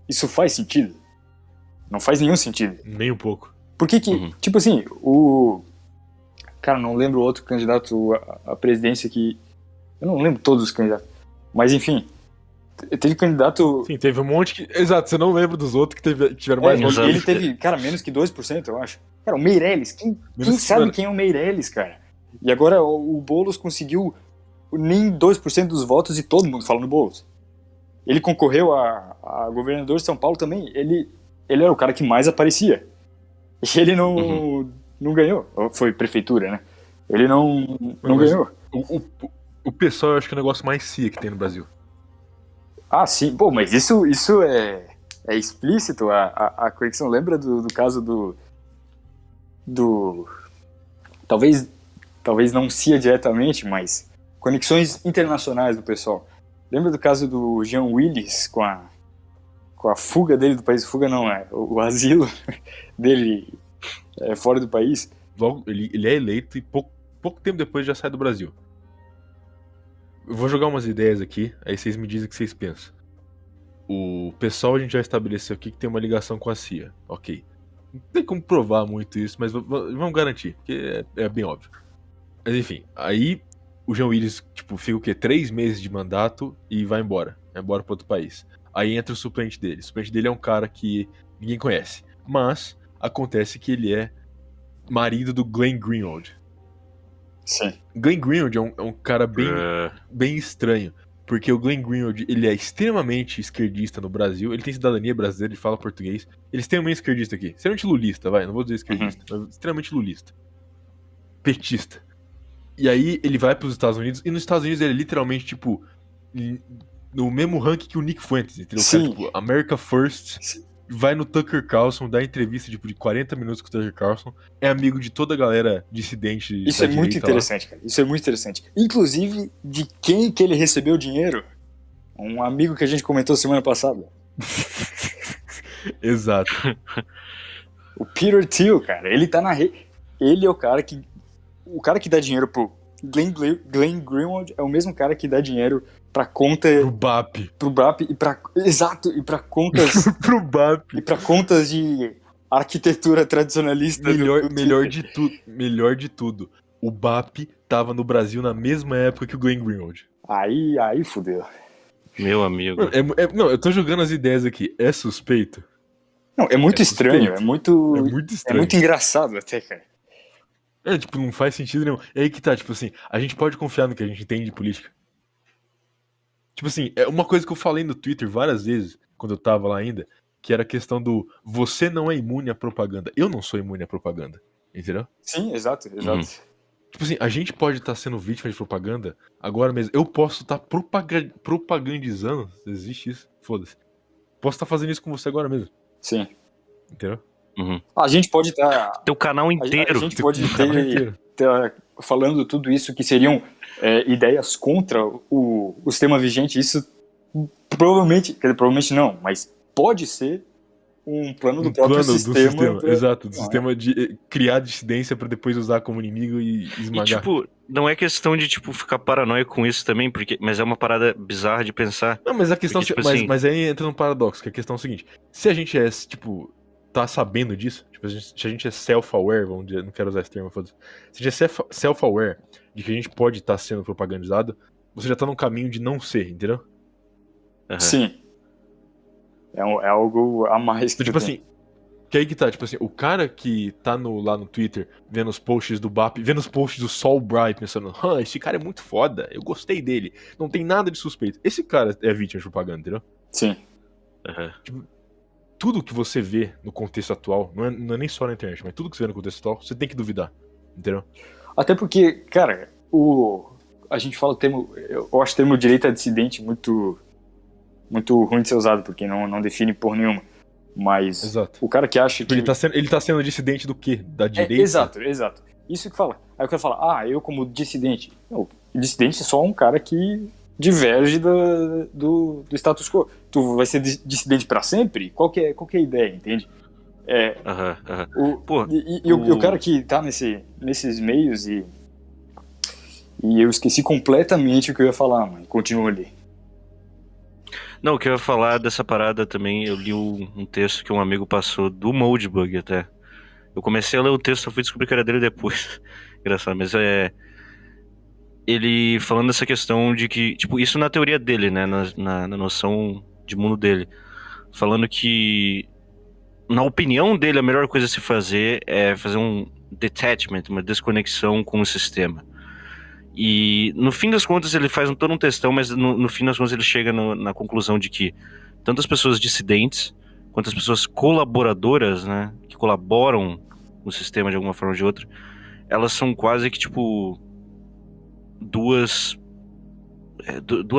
Isso faz sentido? Não faz nenhum sentido. Nem um pouco. Por que tipo assim, cara, não lembro outro candidato à presidência que... Eu não lembro todos os candidatos. Mas, enfim, teve candidato... Sim, teve um monte que... Exato, você não lembra dos outros que tiveram mais votos. Ele teve, cara, menos que 2%, eu acho. Cara, o Meirelles. Quem sabe quem é o Meirelles, cara? E agora o Boulos conseguiu nem 2% dos votos e todo mundo fala no Boulos. Ele concorreu a governador de São Paulo também. Ele era o cara que mais aparecia. E ele não ganhou. Foi prefeitura, né? Ele não ganhou. O PSOL eu acho que é o negócio mais CIA que tem no Brasil. Ah, sim. Pô, mas isso é explícito. A conexão lembra do caso do... Talvez não CIA diretamente, mas conexões internacionais do PSOL. Lembra do caso do Jean Willis com a fuga dele do país? Fuga não, o asilo dele fora do país. Logo, ele é eleito e pouco tempo depois já sai do Brasil. Eu vou jogar umas ideias aqui, aí vocês me dizem o que vocês pensam. O pessoal a gente já estabeleceu aqui que tem uma ligação com a CIA. Ok. Não tem como provar muito isso, mas vamos garantir, porque é bem óbvio. Mas enfim, aí o Jean Willis, tipo, fica o quê? 3 meses de mandato e vai embora. Vai embora pra outro país. Aí entra o suplente dele. O suplente dele é um cara que ninguém conhece. Mas acontece que ele é marido do Glenn Greenwald. Sim. Glenn Greenwald é um cara bem estranho. porque o Glenn Greenwald, ele é extremamente esquerdista no Brasil, ele tem cidadania brasileira, ele fala português, ele é extremamente esquerdista aqui, extremamente lulista, não vou dizer esquerdista, mas extremamente lulista, petista. E aí ele vai pros Estados Unidos, e nos Estados Unidos ele é literalmente, tipo, no mesmo ranking que o Nick Fuentes, entendeu? O cara, Sim. tipo, America First, Sim. vai no Tucker Carlson, dá entrevista, tipo, de 40 minutos com o Tucker Carlson, é amigo de toda a galera dissidente Isso da é muito direita lá. interessante, cara. Isso é muito interessante. Inclusive, de quem que ele recebeu dinheiro? Um amigo que a gente comentou semana passada. Exato. O Peter Thiel, cara. Ele tá na rede. Ele é o cara que... O cara que dá dinheiro pro Glenn Greenwald é o mesmo cara que dá dinheiro pra conta... Pro BAP. Pro BAP e pra... Exato. E pra contas... Pro BAP. e pra contas de arquitetura tradicionalista. Melhor de tudo. O BAP tava no Brasil na mesma época que o Glenn Greenwald. Aí fudeu. Meu amigo. Não, eu tô jogando as ideias aqui. É suspeito? Não, é muito estranho. suspeito. É muito É estranho. muito engraçado até, cara. Tipo, não faz sentido nenhum. É aí que tá, tipo assim, a gente pode confiar no que a gente entende de política. Tipo assim, é uma coisa que eu falei no Twitter várias vezes, quando eu tava lá ainda, que era a questão do você não é imune à propaganda. Eu não sou imune à propaganda, entendeu? Sim, exato. Tipo assim, a gente pode estar sendo vítima de propaganda agora mesmo. Eu posso estar propagandizando, existe isso, foda-se. Posso estar fazendo isso com você agora mesmo, Sim. entendeu? Uhum. A gente pode estar... Teu canal inteiro. A gente pode canal inteiro. ter falando tudo isso que seriam ideias contra o sistema vigente. Isso provavelmente não, mas pode ser um plano do próprio sistema. Exato, do sistema de criar dissidência pra depois usar como inimigo e esmagar. E, tipo, não é questão de, tipo, ficar paranoico com isso também, mas é uma parada bizarra de pensar. Não, mas a questão... Porque, tipo assim... mas aí entra num paradoxo, que a questão é o seguinte. Se a gente é, tipo, tá sabendo disso, tipo, se a gente é self-aware, vamos dizer, não quero usar esse termo, foda-se. Se a gente é self-aware de que a gente pode estar sendo propagandizado, você já tá num caminho de não ser, entendeu? Uhum. Sim. É algo a mais que Então, tipo assim, que aí que tá, tipo assim, o cara que tá lá no Twitter, vendo os posts do BAP, vendo os posts do Sol Bright, pensando, esse cara é muito foda, eu gostei dele, não tem nada de suspeito. Esse cara é vítima de propaganda, entendeu? Sim. Uhum. Tipo, tudo que você vê no contexto atual, não é nem só na internet, mas tudo que você vê no contexto atual, você tem que duvidar, entendeu? Até porque, cara, a gente fala o termo, eu acho o termo direita dissidente muito ruim de ser usado, porque não define por nenhuma. Mas Exato. o cara que acha que... Ele tá sendo dissidente do quê? Da direita? Exato. Isso que fala. Aí o cara fala, eu como dissidente. Não, dissidente é só um cara que diverge do status quo. Tu vai ser dissidente pra sempre? Qual que é a ideia, entende? O cara que tá nesses meios e eu esqueci completamente o que eu ia falar, mas continua ali. Não, o que eu ia falar dessa parada também, eu li um texto que um amigo passou do Moldbug até. Eu comecei a ler o texto, só fui descobrir que era dele depois. Engraçado, mas ele falando dessa questão de que, tipo, isso na teoria dele, né, na noção de mundo dele. Falando que, na opinião dele, a melhor coisa a se fazer é fazer um detachment, uma desconexão com o sistema. E no fim das contas ele faz todo um textão, mas no fim das contas ele chega na conclusão de que tanto as pessoas dissidentes quanto as pessoas colaboradoras, né, que colaboram no sistema de alguma forma ou de outra, elas são quase que tipo duas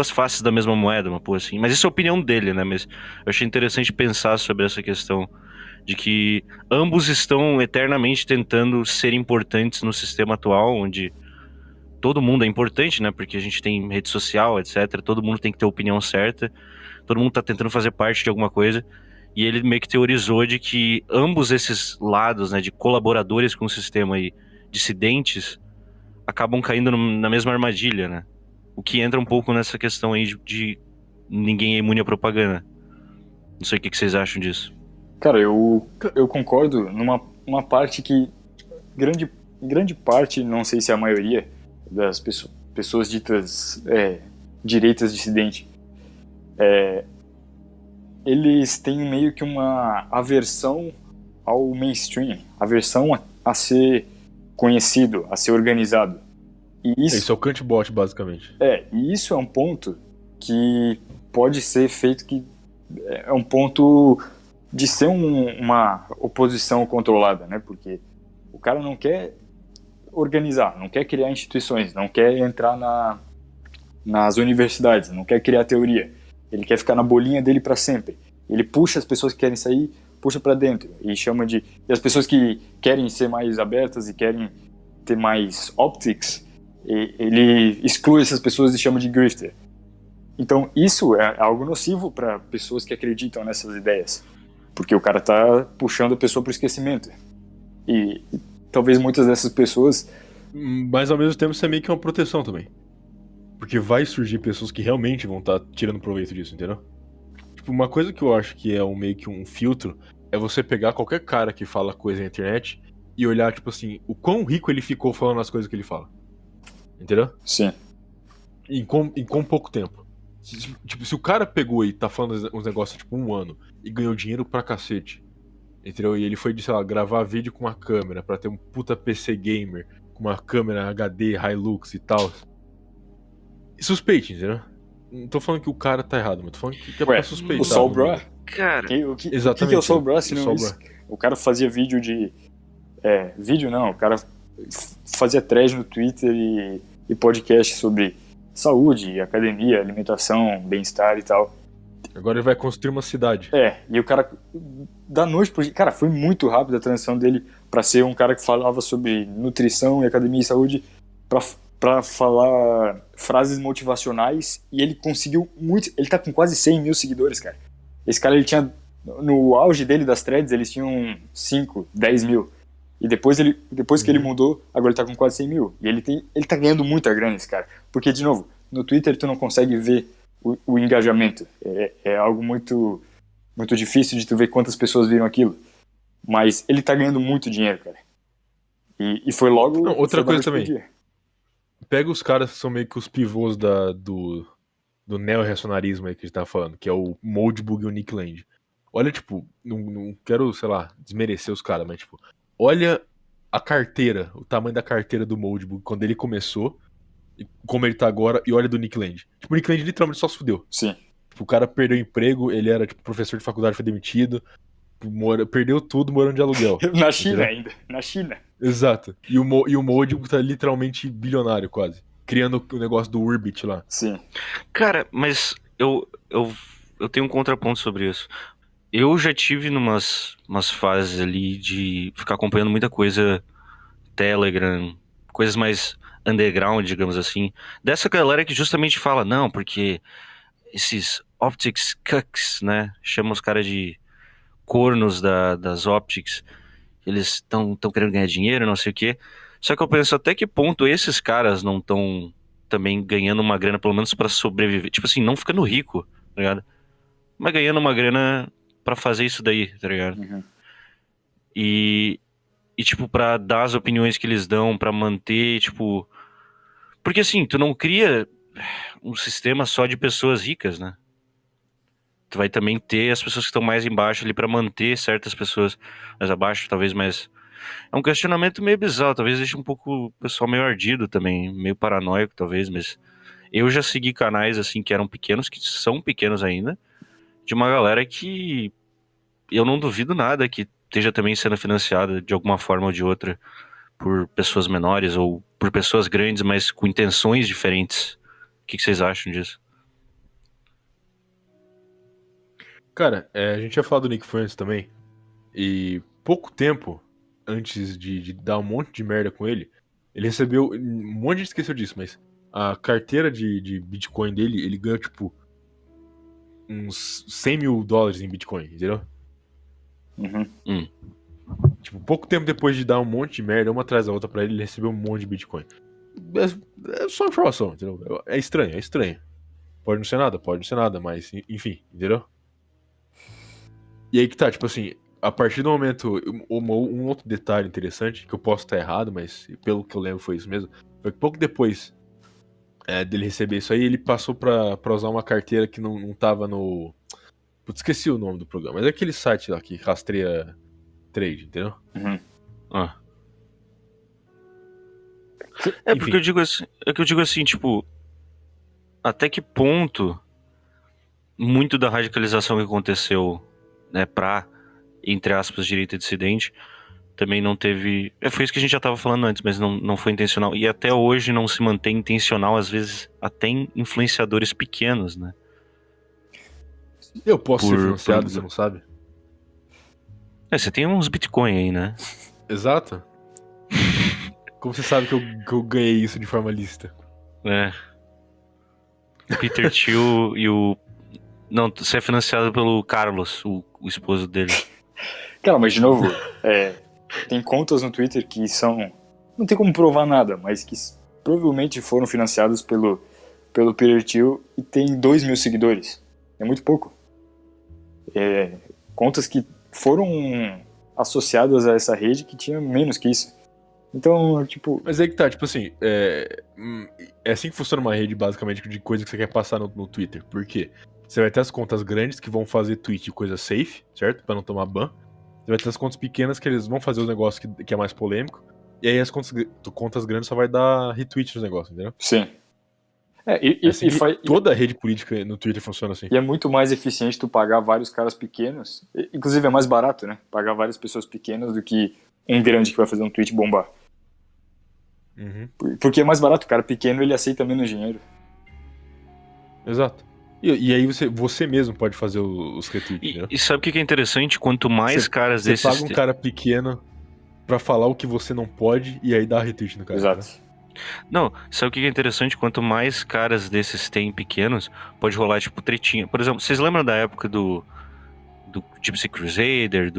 faces da mesma moeda, uma porra assim. Mas isso é a opinião dele, né? Mas eu achei interessante pensar sobre essa questão de que ambos estão eternamente tentando ser importantes no sistema atual, onde todo mundo é importante, né? Porque a gente tem rede social, etc. Todo mundo tem que ter a opinião certa. Todo mundo tá tentando fazer parte de alguma coisa. E ele meio que teorizou de que ambos esses lados, né? De colaboradores com o sistema e dissidentes, acabam caindo na mesma armadilha, né? O que entra um pouco nessa questão aí de ninguém é imune à propaganda. Não sei o que vocês acham disso. Cara, eu concordo numa parte que grande parte, não sei se é a maioria das pessoas ditas direitas dissidentes, eles têm meio que uma aversão ao mainstream, aversão a ser conhecido, a ser organizado. E isso é o Kantbot, basicamente. E isso é um ponto que pode ser feito, que é um ponto de ser uma oposição controlada, né? Porque o cara não quer organizar, não quer criar instituições, não quer entrar nas universidades, não quer criar teoria. Ele quer ficar na bolinha dele para sempre. Ele puxa as pessoas que querem sair, puxa para dentro e chama de... E as pessoas que querem ser mais abertas e querem ter mais optics, ele exclui essas pessoas e chama de grifter. Então isso é algo nocivo para pessoas que acreditam nessas ideias, porque o cara tá puxando a pessoa pro esquecimento. E talvez muitas dessas pessoas... Mas ao mesmo tempo isso é meio que uma proteção também. Porque vai surgir pessoas que realmente vão estar tirando proveito disso, entendeu? Tipo, uma coisa que eu acho que é meio que um filtro é você pegar qualquer cara que fala coisa na internet e olhar, tipo assim, o quão rico ele ficou falando as coisas que ele fala. Entendeu? Sim. Em quão pouco tempo. Tipo, se o cara pegou e tá falando uns negócios tipo 1 ano e ganhou dinheiro pra cacete, entendeu? E ele foi, sei lá, gravar vídeo com uma câmera pra ter um puta PC gamer, com uma câmera HD, Hilux e tal. Suspeite, entendeu? Não tô falando que o cara tá errado, mas tô falando que é pra suspeitar. O Sol Bra? Cara, O que Exatamente. é o Sol Bra se o não Sol isso? Bra. O cara fazia vídeo de... vídeo não, o cara fazia thread no Twitter e podcast sobre saúde, academia, alimentação, bem-estar e tal. Agora ele vai construir uma cidade. E o cara, da noite pro dia... Cara, foi muito rápido a transição dele pra ser um cara que falava sobre nutrição e academia e saúde pra falar frases motivacionais, e ele conseguiu muito... Ele tá com quase 100 mil seguidores, cara. Esse cara, ele tinha... No auge dele das threads, eles tinham 5, 10 mil. E depois que ele mudou, agora ele tá com quase 100 mil. E ele tá ganhando muita grana, esse cara. Porque, de novo, no Twitter tu não consegue ver o engajamento. É algo muito, muito difícil de tu ver quantas pessoas viram aquilo. Mas ele tá ganhando muito dinheiro, cara. E foi logo... Não, outra foi coisa da noite pro também. dia. Pega os caras que são meio que os pivôs do neo-reacionarismo aí que a gente tava falando, que é o Moldbug e o Nick Land. Olha, tipo, não quero, sei lá, desmerecer os caras, mas, tipo, olha a carteira, o tamanho da carteira do Moldbug quando ele começou, e como ele tá agora, e olha do Nick Land. Tipo, o Nick Land literalmente só se fudeu. Sim. Tipo, o cara perdeu o emprego, ele era, tipo, professor de faculdade, foi demitido, perdeu tudo morando de aluguel. Na China entendeu? ainda. Na China. Exato. E o Moldbug tá literalmente bilionário, quase. Criando o negócio do Urbit lá. Sim. cara, mas eu tenho um contraponto sobre isso. Eu já tive umas fases ali de ficar acompanhando muita coisa, Telegram, coisas mais underground, digamos assim, dessa galera que justamente fala, não, porque esses optics cucks, né, chamam os caras de cornos das optics, eles estão querendo ganhar dinheiro, não sei o quê. Só que eu penso até que ponto esses caras não estão também ganhando uma grana, pelo menos pra sobreviver, tipo assim, não ficando rico, tá ligado? Mas ganhando uma grana pra fazer isso daí, tá ligado? Uhum. E tipo, pra dar as opiniões que eles dão, pra manter, tipo... Porque assim, tu não cria um sistema só de pessoas ricas, né? Tu vai também ter as pessoas que estão mais embaixo ali pra manter certas pessoas mais abaixo, talvez mais... É um questionamento meio bizarro, talvez deixe um pouco o pessoal meio ardido também, meio paranoico talvez, mas... Eu já segui canais assim que eram pequenos, que são pequenos ainda, de uma galera que eu não duvido nada que esteja também sendo financiada de alguma forma ou de outra por pessoas menores ou por pessoas grandes, mas com intenções diferentes. O que vocês acham disso? Cara, a gente ia falar do Nick Fuentes também. E pouco tempo antes de dar um monte de merda com ele recebeu. Um monte de gente esqueceu disso, mas a carteira de Bitcoin dele, ele ganhou tipo uns 100 mil dólares em Bitcoin, entendeu? Uhum. Tipo, pouco tempo depois de dar um monte de merda, uma atrás da outra pra ele recebeu um monte de Bitcoin. É só informação, entendeu? É estranho, é estranho. Pode não ser nada, mas enfim, entendeu? E aí que tá, tipo assim, a partir do momento. Um outro detalhe interessante, que eu posso estar errado, mas pelo que eu lembro foi isso mesmo. Foi que pouco depois dele receber isso aí, ele passou pra usar uma carteira que não tava no. Putz, esqueci o nome do programa, mas é aquele site lá que rastreia trade, entendeu? Uhum. Ah. É porque Enfim. eu digo assim, tipo, até que ponto muito da radicalização que aconteceu, né, pra, entre aspas, direita dissidente, também não teve. Foi isso que a gente já estava falando antes, mas não foi intencional. E até hoje não se mantém intencional, às vezes, até em influenciadores pequenos, né? Eu posso ser Por- financiado, por- você não sabe? Você tem uns Bitcoin aí, né? Exato. Como você sabe que eu ganhei isso de forma lícita? É. O Peter Thiel e o. Não, você é financiado pelo Carlos, o esposo dele. Cara, mas de novo, tem contas no Twitter que são. Não tem como provar nada, mas que provavelmente foram financiadas pelo Peter Thiel e tem 2 mil seguidores. É muito pouco. Contas que foram associadas a essa rede que tinha menos que isso. Então, tipo, Mas aí que tá, tipo assim, é assim que funciona uma rede, basicamente, de coisa que você quer passar no Twitter. Por quê? Você vai ter as contas grandes que vão fazer tweet de coisa safe, certo? Pra não tomar ban. Você vai ter as contas pequenas que eles vão fazer os negócios que é mais polêmico. E aí as contas grandes só vai dar retweet nos negócios, entendeu? sim. É assim que toda rede política no Twitter funciona assim. E é muito mais eficiente tu pagar vários caras pequenos. Inclusive é mais barato, né? Pagar várias pessoas pequenas do que um grande que vai fazer um tweet bombar. Uhum. Porque é mais barato, o cara pequeno ele aceita menos dinheiro. Exato. E aí você mesmo pode fazer os retweets, entendeu? E sabe o que é interessante? Quanto mais caras Você desses. paga um cara pequeno pra falar o que você não pode e aí dá retweet no cara. Exato. Né? Não, sabe o que é interessante? Quanto mais caras desses tem pequenos, pode rolar, tipo, tretinha. Por exemplo, vocês lembram da época do Gypsy Crusader,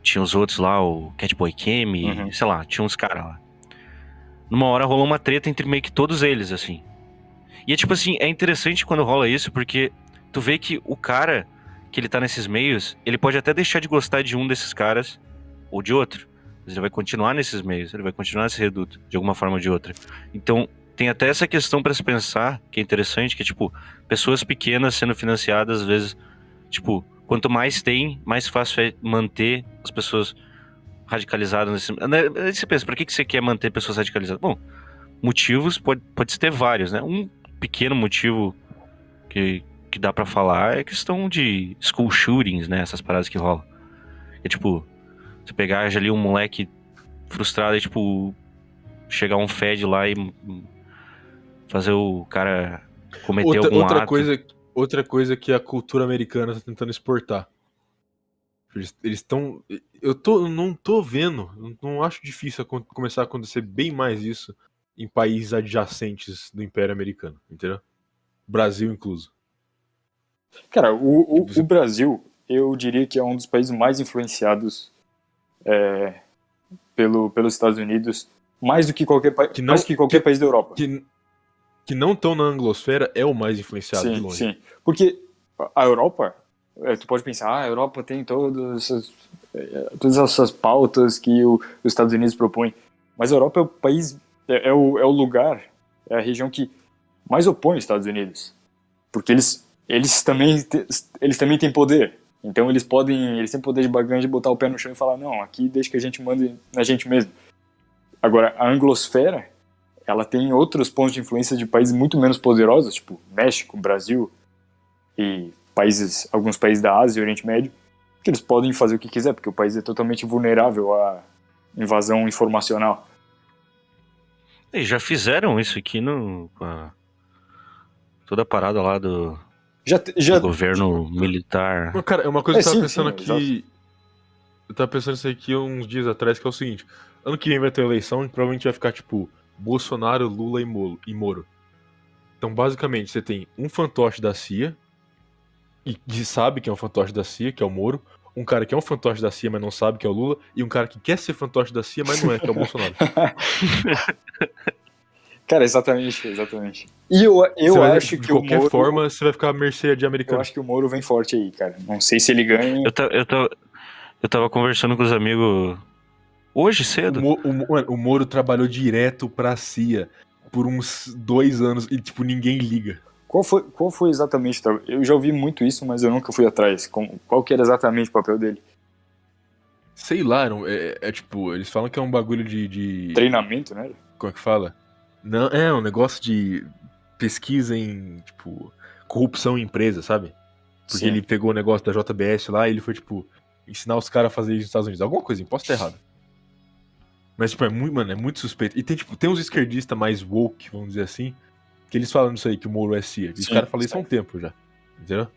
tinha os outros lá, o Catboy Kemi, Uhum. sei lá, tinha uns caras lá. Numa hora rolou uma treta entre meio que todos eles, assim. E é tipo assim, é interessante quando rola isso, porque tu vê que o cara que ele tá nesses meios, ele pode até deixar de gostar de um desses caras ou de outro. Mas ele vai continuar nesses meios, ele vai continuar nesse reduto, de alguma forma ou de outra. Então, tem até essa questão pra se pensar, que é interessante, que é tipo, pessoas pequenas sendo financiadas, às vezes, tipo, quanto mais tem, mais fácil é manter as pessoas radicalizadas nesse. Aí você pensa, pra que você quer manter pessoas radicalizadas? Bom, motivos pode ter vários, né? Um pequeno motivo que dá pra falar é a questão de school shootings, né? Essas paradas que rolam. É tipo, você pegar ali um moleque frustrado e, tipo, chegar um Fed lá e fazer o cara cometer algum ato. Outra coisa que a cultura americana tá tentando exportar. Eles estão. Não tô vendo, não acho difícil começar a acontecer bem mais isso em países adjacentes do Império Americano, entendeu? Brasil incluso. Cara, o Brasil, eu diria que é um dos países mais influenciados pelos Estados Unidos, mais do que qualquer, mais que qualquer país da Europa. Que não estão na anglosfera é o mais influenciado de longe. Sim, porque a Europa, tu pode pensar, a Europa tem todas essas pautas que os Estados Unidos propõem, mas a Europa é o país, é o lugar, é a região que mais opõe os Estados Unidos, porque eles também têm poder, então eles têm poder de barganha de botar o pé no chão e falar, não, aqui deixa que a gente mande na gente mesmo. Agora, a anglosfera, ela tem outros pontos de influência de países muito menos poderosos, tipo México, Brasil e alguns países da Ásia e Oriente Médio, que eles podem fazer o que quiser, porque o país é totalmente vulnerável à invasão informacional. E já fizeram isso aqui toda a parada lá do governo militar. Mas, cara, é uma coisa que eu tava pensando sim, aqui. Eu tava pensando isso aqui uns dias atrás, que é o seguinte: ano que vem vai ter eleição e provavelmente vai ficar tipo Bolsonaro, Lula e Moro. Então, basicamente, você tem um fantoche da CIA, e que sabe que é um fantoche da CIA, que é o Moro, um cara que é um fantoche da CIA, mas não sabe que é o Lula, e um cara que quer ser fantoche da CIA, mas não é, que é o Bolsonaro. Cara, exatamente. E eu acho que de qualquer o Moro, forma, você vai ficar à mercê de eu americano. acho que o Moro vem forte aí, cara. Não sei se ele ganha. Eu tava conversando com os amigos hoje cedo. O Moro trabalhou direto pra CIA por uns 2 anos e, tipo, ninguém liga. Qual foi exatamente? Eu já ouvi muito isso, mas eu nunca fui atrás. Qual que era exatamente o papel dele? Sei lá, tipo, eles falam que é um bagulho de... Treinamento, né? Como é que fala? Não, é um negócio de pesquisa em, tipo, corrupção em empresa, sabe? Porque Sim. ele pegou o negócio da JBS lá e ele foi, tipo, ensinar os caras a fazer isso nos Estados Unidos. Alguma coisa, posso estar errado. Mas, tipo, é muito suspeito. E tem uns esquerdistas mais woke, vamos dizer assim, que eles falam isso aí, que o Moro é CIA. E os Sim, caras falam isso há um tempo já. Entendeu?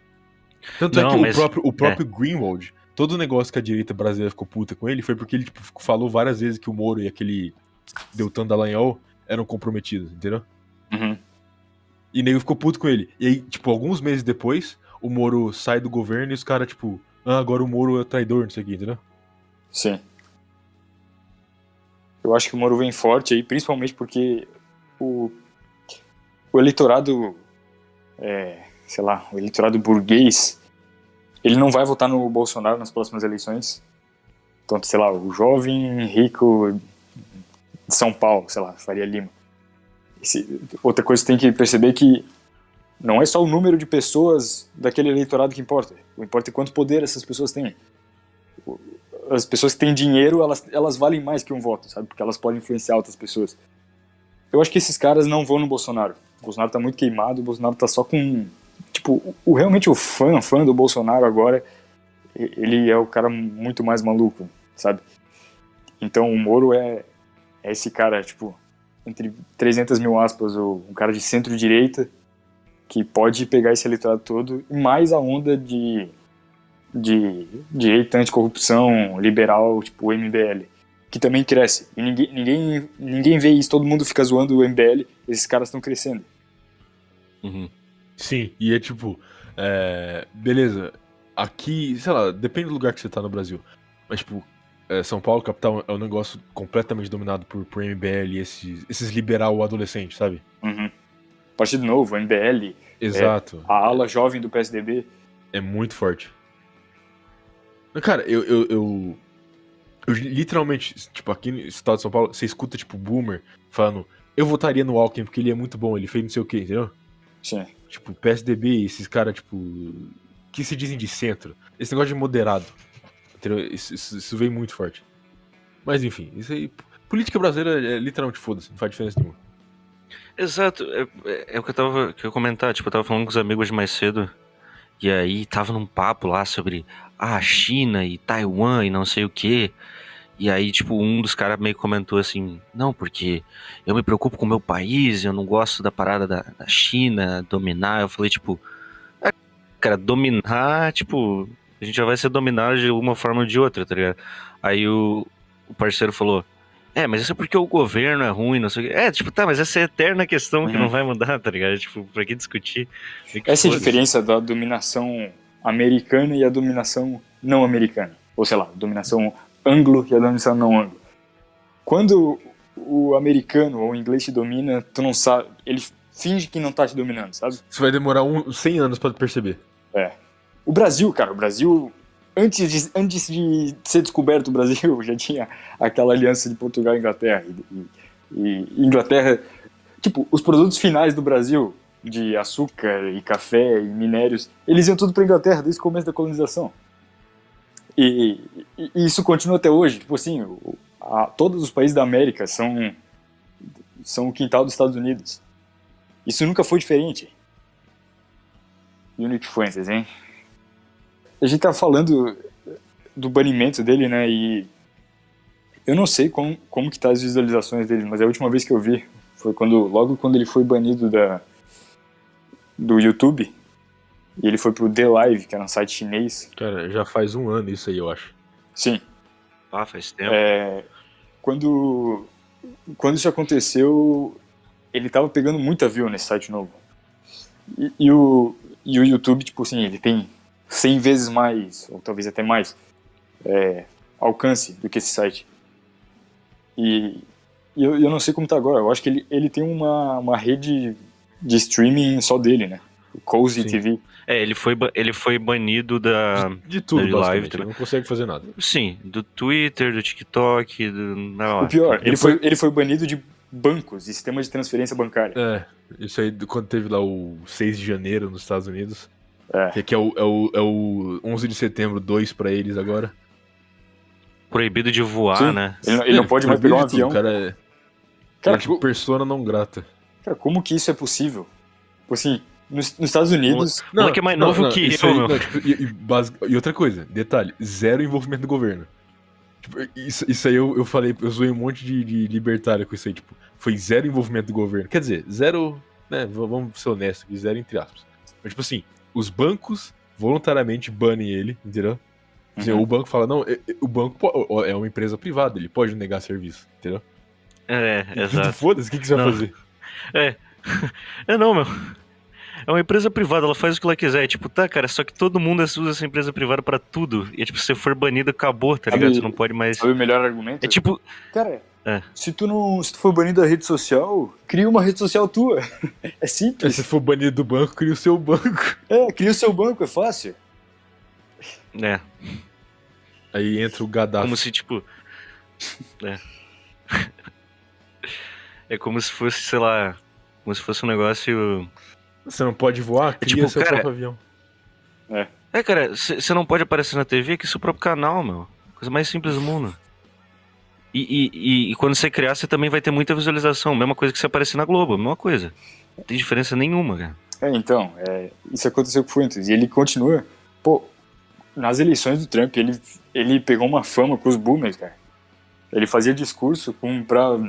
Tanto é Não, que mas- o próprio Greenwald, todo o negócio que a direita brasileira ficou puta com ele foi porque ele, tipo, falou várias vezes que o Moro e aquele Deltan Dallagnol eram comprometidos, entendeu? Uhum. E nego ficou puto com ele. E aí, tipo, alguns meses depois, o Moro sai do governo e os caras, tipo, agora o Moro é traidor, não sei o que, entendeu? Sim. Eu acho que o Moro vem forte aí, principalmente porque o eleitorado, sei lá, o eleitorado burguês, ele não vai votar no Bolsonaro nas próximas eleições. Então, sei lá, o jovem rico de São Paulo, sei lá, Faria Lima. Outra coisa que tem que perceber é que não é só o número de pessoas daquele eleitorado que importa. O que importa é quanto poder essas pessoas têm. As pessoas que têm dinheiro, elas valem mais que um voto, sabe? Porque elas podem influenciar outras pessoas. Eu acho que esses caras não vão no Bolsonaro. O Bolsonaro tá muito queimado, o Bolsonaro tá só com... Tipo, realmente o fã do Bolsonaro agora, ele é o cara muito mais maluco, sabe? Então o Moro é esse cara, tipo, entre 300 mil aspas, um cara de centro-direita, que pode pegar esse eleitorado todo, e mais a onda de direita anticorrupção liberal, tipo o MBL, que também cresce. E ninguém vê isso, todo mundo fica zoando o MBL, esses caras estão crescendo. Uhum. Sim, e é tipo, beleza, aqui, sei lá, depende do lugar que você tá no Brasil, mas tipo, São Paulo, capital, é um negócio completamente dominado por MBL e esses liberal adolescentes, sabe? Uhum. Partido Novo, MBL, Exato. a ala jovem do PSDB. É muito forte. Cara, eu literalmente, tipo, aqui no estado de São Paulo, você escuta, tipo, boomer falando, eu votaria no Alckmin porque ele é muito bom, ele fez não sei o que, entendeu? Sim. Tipo, PSDB, esses caras, tipo, que se dizem de centro. Esse negócio de moderado, entendeu? Isso veio muito forte. Mas enfim, isso aí, política brasileira é literalmente foda-se, não faz diferença nenhuma. Exato, é o que eu ia comentar, tipo, eu tava falando com os amigos mais cedo, e aí tava num papo lá sobre a China e Taiwan e não sei o que. E aí, tipo, um dos caras meio comentou assim, não, porque eu me preocupo com o meu país, eu não gosto da parada da China dominar. Eu falei, tipo, cara, dominar, tipo, a gente já vai ser dominado de uma forma ou de outra, tá ligado? Aí o parceiro falou, mas isso é porque o governo é ruim, não sei o quê. Tipo, tá, mas essa é a eterna questão que não vai mudar, tá ligado? Tipo, pra que discutir? Essa é a diferença da dominação americana e a dominação não americana. Ou sei lá, dominação anglo e a dominação não anglo. Quando o americano ou o inglês te domina, tu não sabe, ele finge que não tá te dominando, sabe? Isso vai demorar 100 anos pra perceber. O Brasil, cara, antes de ser descoberto o Brasil, já tinha aquela aliança de Portugal e Inglaterra. E Inglaterra, tipo, os produtos finais do Brasil, de açúcar e café e minérios, eles iam tudo pra Inglaterra desde o começo da colonização. E isso continua até hoje. Tipo assim, todos os países da América são o quintal dos Estados Unidos. Isso nunca foi diferente. Unity Fuentes, hein? A gente tá falando do banimento dele, né? E eu não sei como que tá as visualizações dele, mas a última vez que eu vi foi logo quando ele foi banido do YouTube. E ele foi pro The Live, que era um site chinês. Cara, já faz 1 ano isso aí, eu acho. Sim. Ah, faz tempo. Quando isso aconteceu, ele tava pegando muita view nesse site novo. E o YouTube, tipo assim, ele tem 100 vezes mais, ou talvez até mais, alcance do que esse site. E eu não sei como tá agora. Eu acho que ele tem uma rede de streaming só dele, né? O Cozy Sim. TV. Ele foi banido da... De tudo, da live basicamente. também. Ele não consegue fazer nada. Sim, do Twitter, do TikTok, O pior, ele foi banido de bancos e sistemas de transferência bancária. Isso aí quando teve lá o 6 de janeiro nos Estados Unidos. É. Que é o 11 de setembro 2 pra eles agora. Proibido de voar, Sim. né? Ele não pode mais pegar um avião. O cara é Cara, tipo persona não grata. Cara, como que isso é possível? Tipo assim, Nos Estados Unidos, O moleque é mais novo que isso eu, aí, meu. não, tipo, e outra coisa, detalhe, zero envolvimento do governo. Tipo, isso aí eu falei, eu zoei um monte de libertário com isso aí, tipo, foi zero envolvimento do governo. Quer dizer, zero, né, vamos ser honestos aqui, zero entre aspas. Mas, tipo assim, os bancos voluntariamente banem ele, entendeu? Quer dizer, o banco fala, não, o banco é uma empresa privada, ele pode negar serviço, entendeu? Exato. Foda-se, o que você vai Não. fazer? Não, meu. É uma empresa privada, ela faz o que ela quiser. Tipo, tá, cara, só que todo mundo usa essa empresa privada pra tudo. E, tipo, se você for banido, acabou, tá ligado? Você não pode mais... sabe o melhor argumento? É tipo... Cara, É. se tu for banido da rede social, cria uma rede social tua. É simples. Se for banido do banco, cria o seu banco. Cria o seu banco, é fácil. É, Aí entra o Gaddafi. como se, tipo... É como se fosse, sei lá... Como se fosse um negócio... Você não pode voar, cria tipo, seu cara, próprio avião. Cara, você não pode aparecer na TV, que é seu próprio canal, meu. Coisa mais simples do mundo. E quando você criar, você também vai ter muita visualização. Mesma coisa que você aparecer na Globo, mesma coisa. Não tem diferença nenhuma, cara. Então, isso aconteceu com o Fuentes. E ele continua. Pô, nas eleições do Trump, ele pegou uma fama com os boomers, cara. Ele fazia discurso pra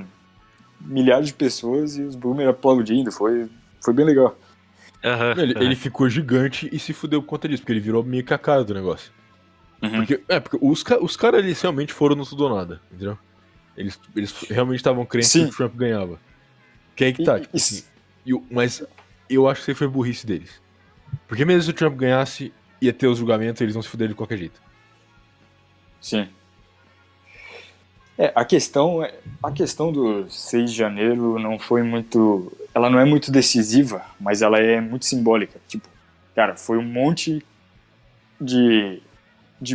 milhares de pessoas e os boomers aplaudindo. Foi bem legal. Ele ficou gigante e se fudeu por conta disso, porque ele virou meio que a cara do negócio. Uhum. Porque os caras eles realmente foram no tudo ou nada, entendeu? Eles realmente estavam crentes Sim. que o Trump ganhava. Que aí que tá, tipo assim, mas eu acho que isso aí foi burrice deles. Porque mesmo se o Trump ganhasse, ia ter os julgamentos e eles vão se fuder de qualquer jeito. Sim. A questão do 6 de janeiro não foi muito... Ela não é muito decisiva, mas ela é muito simbólica. Tipo, cara, foi um monte de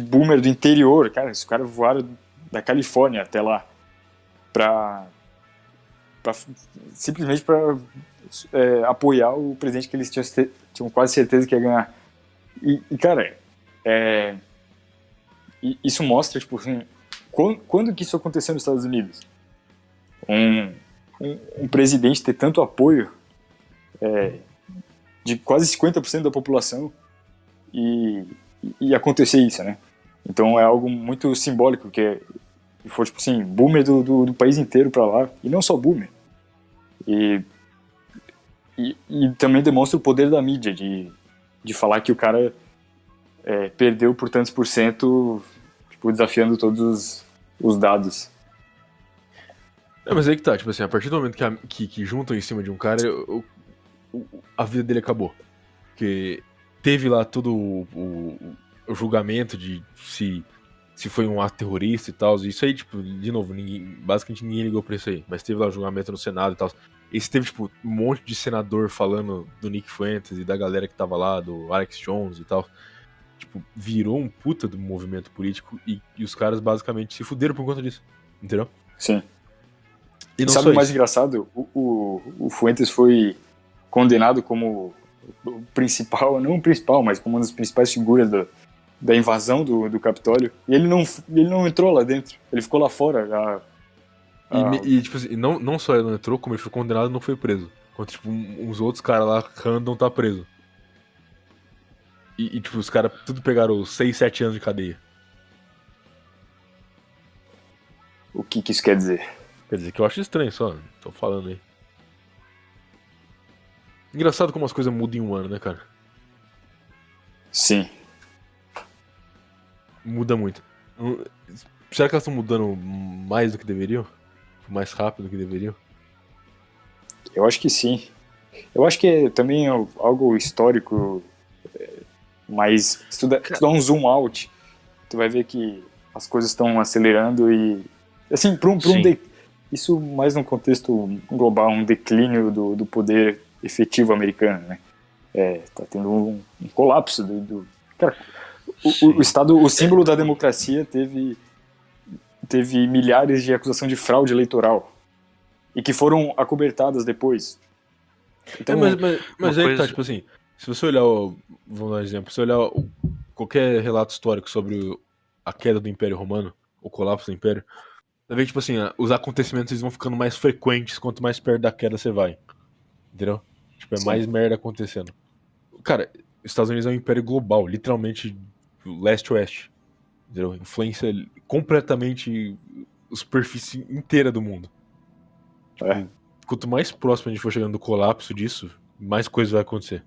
boomer do interior. Cara, esses caras voaram da Califórnia até lá simplesmente para apoiar o presidente que eles tinham quase certeza que ia ganhar. E cara, isso mostra, tipo assim, quando que isso aconteceu nos Estados Unidos? Um presidente ter tanto apoio de quase 50% da população e acontecer isso, né? Então é algo muito simbólico, que foi, tipo assim, boomer do país inteiro pra lá, e não só boomer. E também demonstra o poder da mídia, de falar que o cara perdeu por tantos por cento, tipo, desafiando todos os dados. Mas aí que tá, tipo assim, a partir do momento que juntam em cima de um cara, a vida dele acabou. Porque teve lá todo o julgamento de se foi um ato terrorista e tal. Isso aí, tipo, de novo, basicamente ninguém ligou pra isso aí. Mas teve lá o julgamento no Senado e tal. E teve, tipo, um monte de senador falando do Nick Fuentes e da galera que tava lá, do Alex Jones e tal. Tipo, virou um puta do movimento político e os caras basicamente se fuderam por conta disso. Entendeu? Sim. E não sabe só o mais isso. engraçado? O Fuentes foi condenado como o principal, não o principal, mas como uma das principais figuras da invasão do Capitólio. E ele não entrou lá dentro. Ele ficou lá fora. E tipo assim, não só ele não entrou, como ele foi condenado e não foi preso. Enquanto, tipo, uns outros caras lá, random, tá preso. E tipo, os caras tudo pegaram 6, 7 anos de cadeia. O que isso quer dizer? Quer dizer, que eu acho estranho só, tô falando aí. Engraçado como as coisas mudam em um ano, né, cara? Sim. Muda muito. Será que elas estão mudando mais do que deveriam? Mais rápido do que deveriam? Eu acho que sim. Eu acho que é também algo histórico, mas se tu dá um zoom out, tu vai ver que as coisas estão acelerando e... Assim, isso mais num contexto global, um declínio do poder efetivo americano, né? Tá tendo um colapso Cara, o Estado, o símbolo da democracia teve milhares de acusações de fraude eleitoral e que foram acobertadas depois. Então, mas aí que tá, tipo assim, se você olhar, vamos dar um exemplo, se você olhar qualquer relato histórico sobre a queda do Império Romano, o colapso do Império, você vê que, tipo assim, os acontecimentos eles vão ficando mais frequentes quanto mais perto da queda você vai. Entendeu? Tipo, Sim. mais merda acontecendo. Cara, os Estados Unidos é um império global, literalmente leste-oeste. Entendeu? Influencia completamente a superfície inteira do mundo. É. Quanto mais próximo a gente for chegando do colapso disso, mais coisa vai acontecer.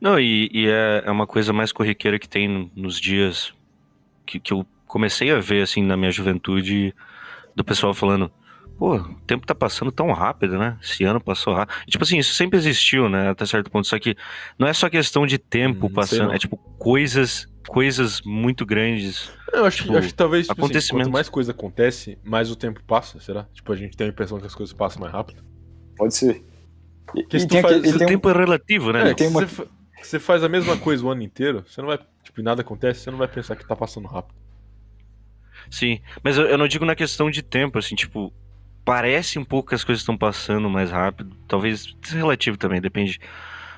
Não, e é uma coisa mais corriqueira que tem nos dias que eu comecei a ver, assim, na minha juventude, do pessoal falando, pô, o tempo tá passando tão rápido, né? Esse ano passou rápido. E, tipo assim, isso sempre existiu, né? Até certo ponto. Só que não é só questão de tempo Sei passando, não. é tipo coisas muito grandes. Eu acho, Tipo, acho que talvez, tipo assim, acontecimentos. quanto mais coisa acontece, mais o tempo passa, será? Tipo, a gente tem a impressão que as coisas passam mais rápido. Pode ser. Porque se tu tem faz- aquele- se O tem um- tempo é relativo, né? É, meu? que tem uma- você faz a mesma coisa o ano inteiro, você não vai, tipo, e nada acontece, você não vai pensar que tá passando rápido. Sim, mas eu não digo na questão de tempo, assim, tipo, parece um pouco que as coisas estão passando mais rápido, talvez isso é relativo também, depende.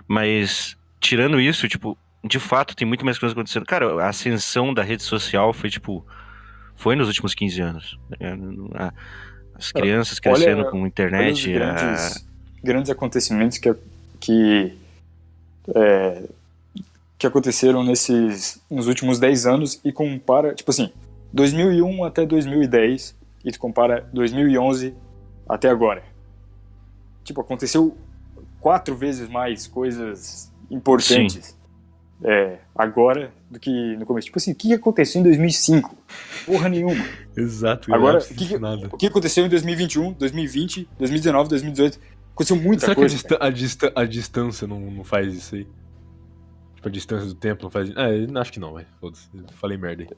Mas, tirando isso, tipo, de fato tem muito mais coisas acontecendo. Cara, a ascensão da rede social foi nos últimos 15 anos. As crianças crescendo com olha os internet, grandes acontecimentos que aconteceram nos últimos 10 anos e compara, tipo assim, 2001 até 2010 e tu compara 2011 até agora. Tipo, aconteceu 4 vezes mais coisas importantes agora do que no começo. Tipo assim, o que aconteceu em 2005? Porra nenhuma. Exato. Agora, nada. o que aconteceu em 2021, 2020, 2019, 2018? Aconteceu muita Será coisa. que a distância não faz isso aí? Tipo, a distância do tempo não faz isso? Acho que não, vai. Foda-se. Falei merda aí.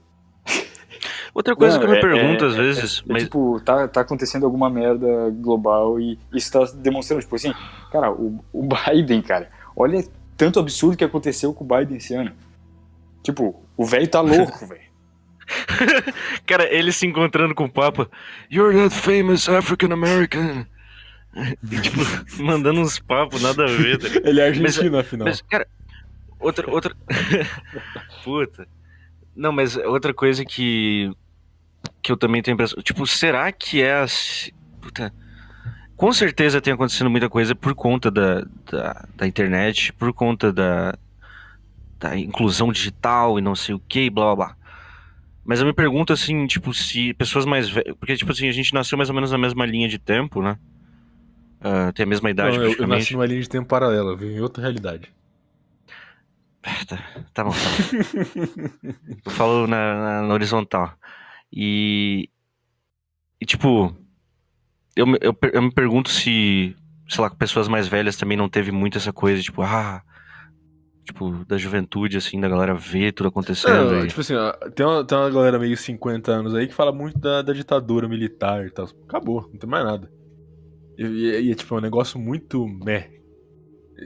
Outra coisa Não, que eu me pergunto às vezes, mas tipo, tá acontecendo alguma merda global e isso tá demonstrando, tipo assim, cara, o Biden, cara, olha tanto absurdo que aconteceu com o Biden esse ano. Tipo, o velho tá louco, velho. cara, ele se encontrando com o Papa, "You're that famous African American." E, tipo, mandando uns papos nada a ver. Tá ligado? Ele é argentino, afinal. Mas, cara, outra. Puta. Não, mas outra coisa que eu também tenho impressão. Tipo, será que Puta. Com certeza tem acontecendo muita coisa por conta da internet, por conta da inclusão digital e não sei o que, blá blá blá. Mas eu me pergunto assim, tipo, se pessoas mais velhas. Porque, tipo assim, a gente nasceu mais ou menos na mesma linha de tempo, né? Tem a mesma idade, Não, eu nasci praticamente. numa linha de tempo paralela, eu vivo em outra realidade. Tá bom. Eu falo na horizontal. E tipo, eu me pergunto se, sei lá, com pessoas mais velhas também não teve muito essa coisa, tipo, da juventude, assim, da galera ver tudo acontecendo. Não, tipo assim, ó, tem uma galera meio 50 anos aí que fala muito da ditadura militar e tal. Acabou, não tem mais nada. E tipo, é um negócio muito meh.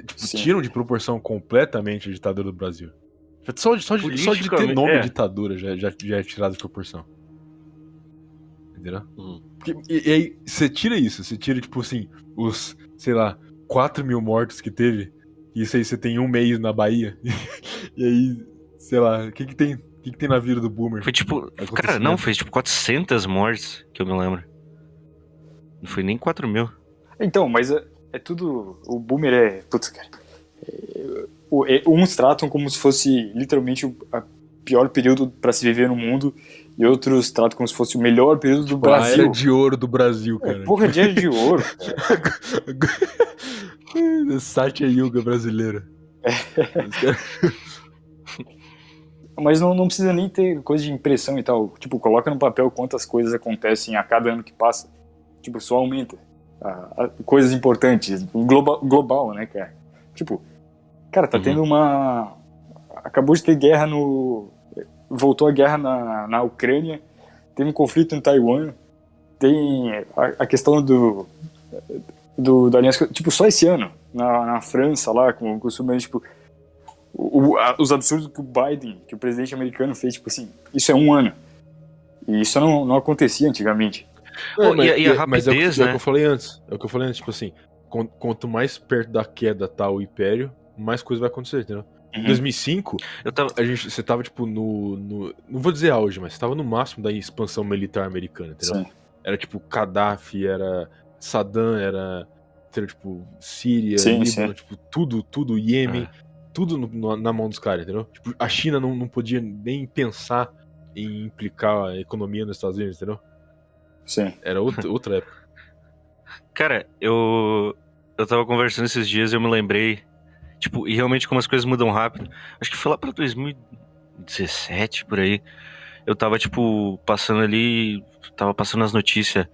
Tipo, Sim. tiram de proporção completamente a ditadura do Brasil. Só de ter Politicamente, nome ditadura já é tirado de proporção. Entendeu? Porque, e aí, você tira isso, você tira, tipo assim, os, sei lá, 4 mil mortos que teve, e isso aí você tem um mês na Bahia, e aí, sei lá, o que tem na vida do Boomer? Foi tipo, cara, não, foi tipo 400 mortes, que eu me lembro. Não foi nem 4 mil. Então, mas é tudo. O Boomer é. Putz, cara. Uns tratam como se fosse literalmente o pior período pra se viver no mundo, e outros tratam como se fosse o melhor período do A Brasil. era de ouro do Brasil, cara. Porra de era de ouro. Satya Yuga brasileira. Mas não precisa nem ter coisa de impressão e tal. Tipo, coloca no papel quantas coisas acontecem a cada ano que passa. Tipo, só aumenta. Coisas importantes. Global, né, cara? Tipo, cara, tá tendo uma... Acabou de ter guerra voltou a guerra na Ucrânia. Teve um conflito em Taiwan. Tem a questão da aliança... Tipo, só esse ano. Na França, lá, com o submarino, tipo... Os absurdos que o Biden, que o presidente americano fez, tipo assim, isso é um ano. E isso não acontecia antigamente. E a rapidez, mas é o né? que eu falei antes. É o que eu falei antes, tipo assim, quanto mais perto da queda tá o império, mais coisa vai acontecer, entendeu? Em 2005, você tava, tipo, não vou dizer auge, mas você tava no máximo da expansão militar americana, entendeu? Sim. Era, tipo, Gaddafi, era Saddam, era entendeu? Tipo, Síria, Sim, Líbano, sim. tipo, tudo, Iêmen, tudo na mão dos caras, entendeu? Tipo, a China não podia nem pensar em implicar a economia nos Estados Unidos, entendeu? Sim. Era outra época. Cara, eu tava conversando esses dias e eu me lembrei, tipo, e realmente como as coisas mudam rápido. Acho que foi lá pra 2017, por aí. Eu tava, tipo, passando ali, tava passando as notícias.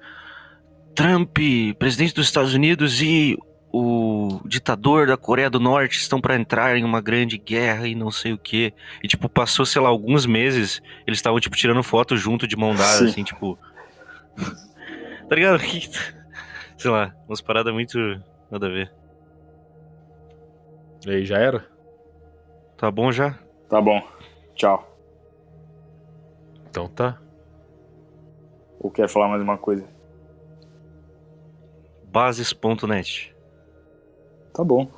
Trump, presidente dos Estados Unidos e o ditador da Coreia do Norte estão pra entrar em uma grande guerra e não sei o quê. E, tipo, passou, sei lá, alguns meses, eles estavam, tipo, tirando foto junto de mão dada, Sim. assim, tipo... Tá ligado? Sei lá, umas paradas muito nada a ver. E aí já era? Tá bom já? Tá bom. Tchau. Então tá. Ou quer falar mais uma coisa? Bases.net. Tá bom.